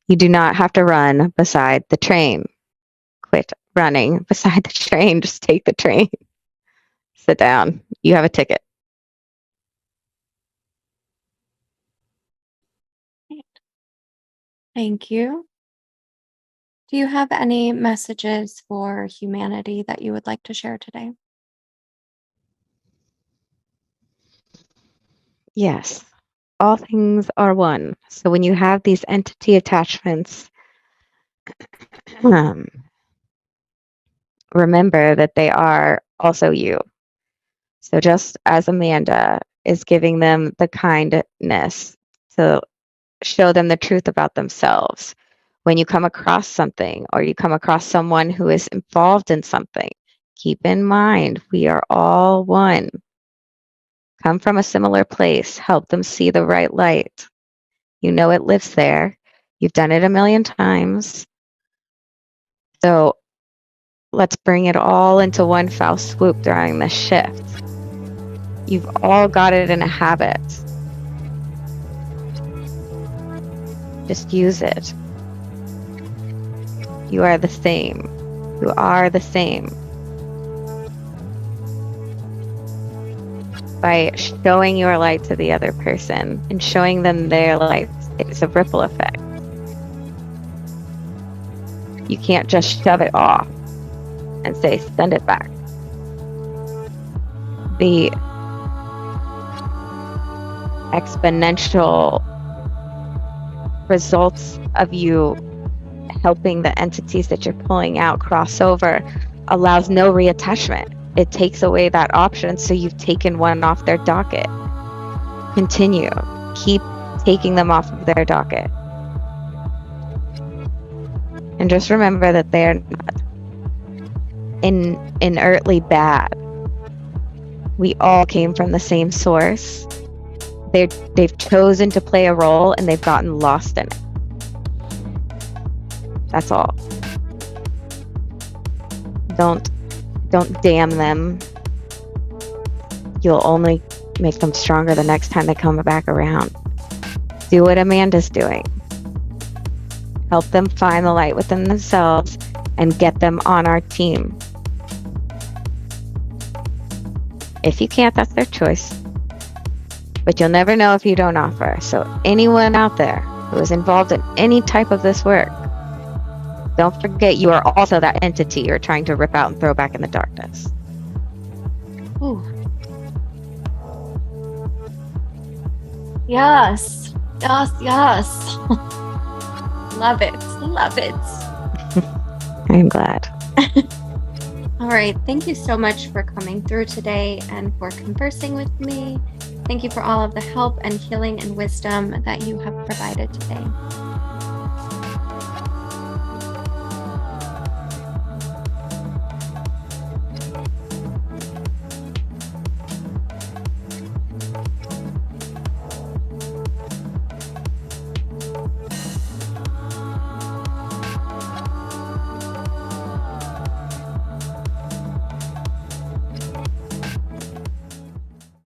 You do not have to run beside the train. Quit running beside the train. Just take the train. Sit down. You have a ticket. Thank you. Do you have any messages for humanity that you would like to share today? Yes. All things are one. So when you have these entity attachments, remember that they are also you. So just as Amanda is giving them the kindness to show them the truth about themselves, when you come across something or you come across someone who is involved in something, keep in mind we are all one. Come from a similar place, help them see the right light. You know it lives there. You've done it a million times. So let's bring it all into one foul swoop during this shift. You've all got it in a habit. Just use it. You are the same. You are the same. By showing your light to the other person and showing them their light, it's a ripple effect. You can't just shove it off and say, send it back. The exponential results of you helping the entities that you're pulling out cross over allows no reattachment. It takes away that option, so you've taken one off their docket. Continue. Keep taking them off of their docket. And just remember that they're not inertly bad. We all came from the same source. They've chosen to play a role and they've gotten lost in it. That's all. Don't damn them. You'll only make them stronger the next time they come back around. Do what Amanda's doing. Help them find the light within themselves and get them on our team. If you can't, that's their choice. But you'll never know if you don't offer. So anyone out there who is involved in any type of this work, don't forget you are also that entity you're trying to rip out and throw back in the darkness. Ooh. Yes. Yes, yes. Love it. Love it. I'm glad. All right. Thank you so much for coming through today and for conversing with me. Thank you for all of the help and healing and wisdom that you have provided today.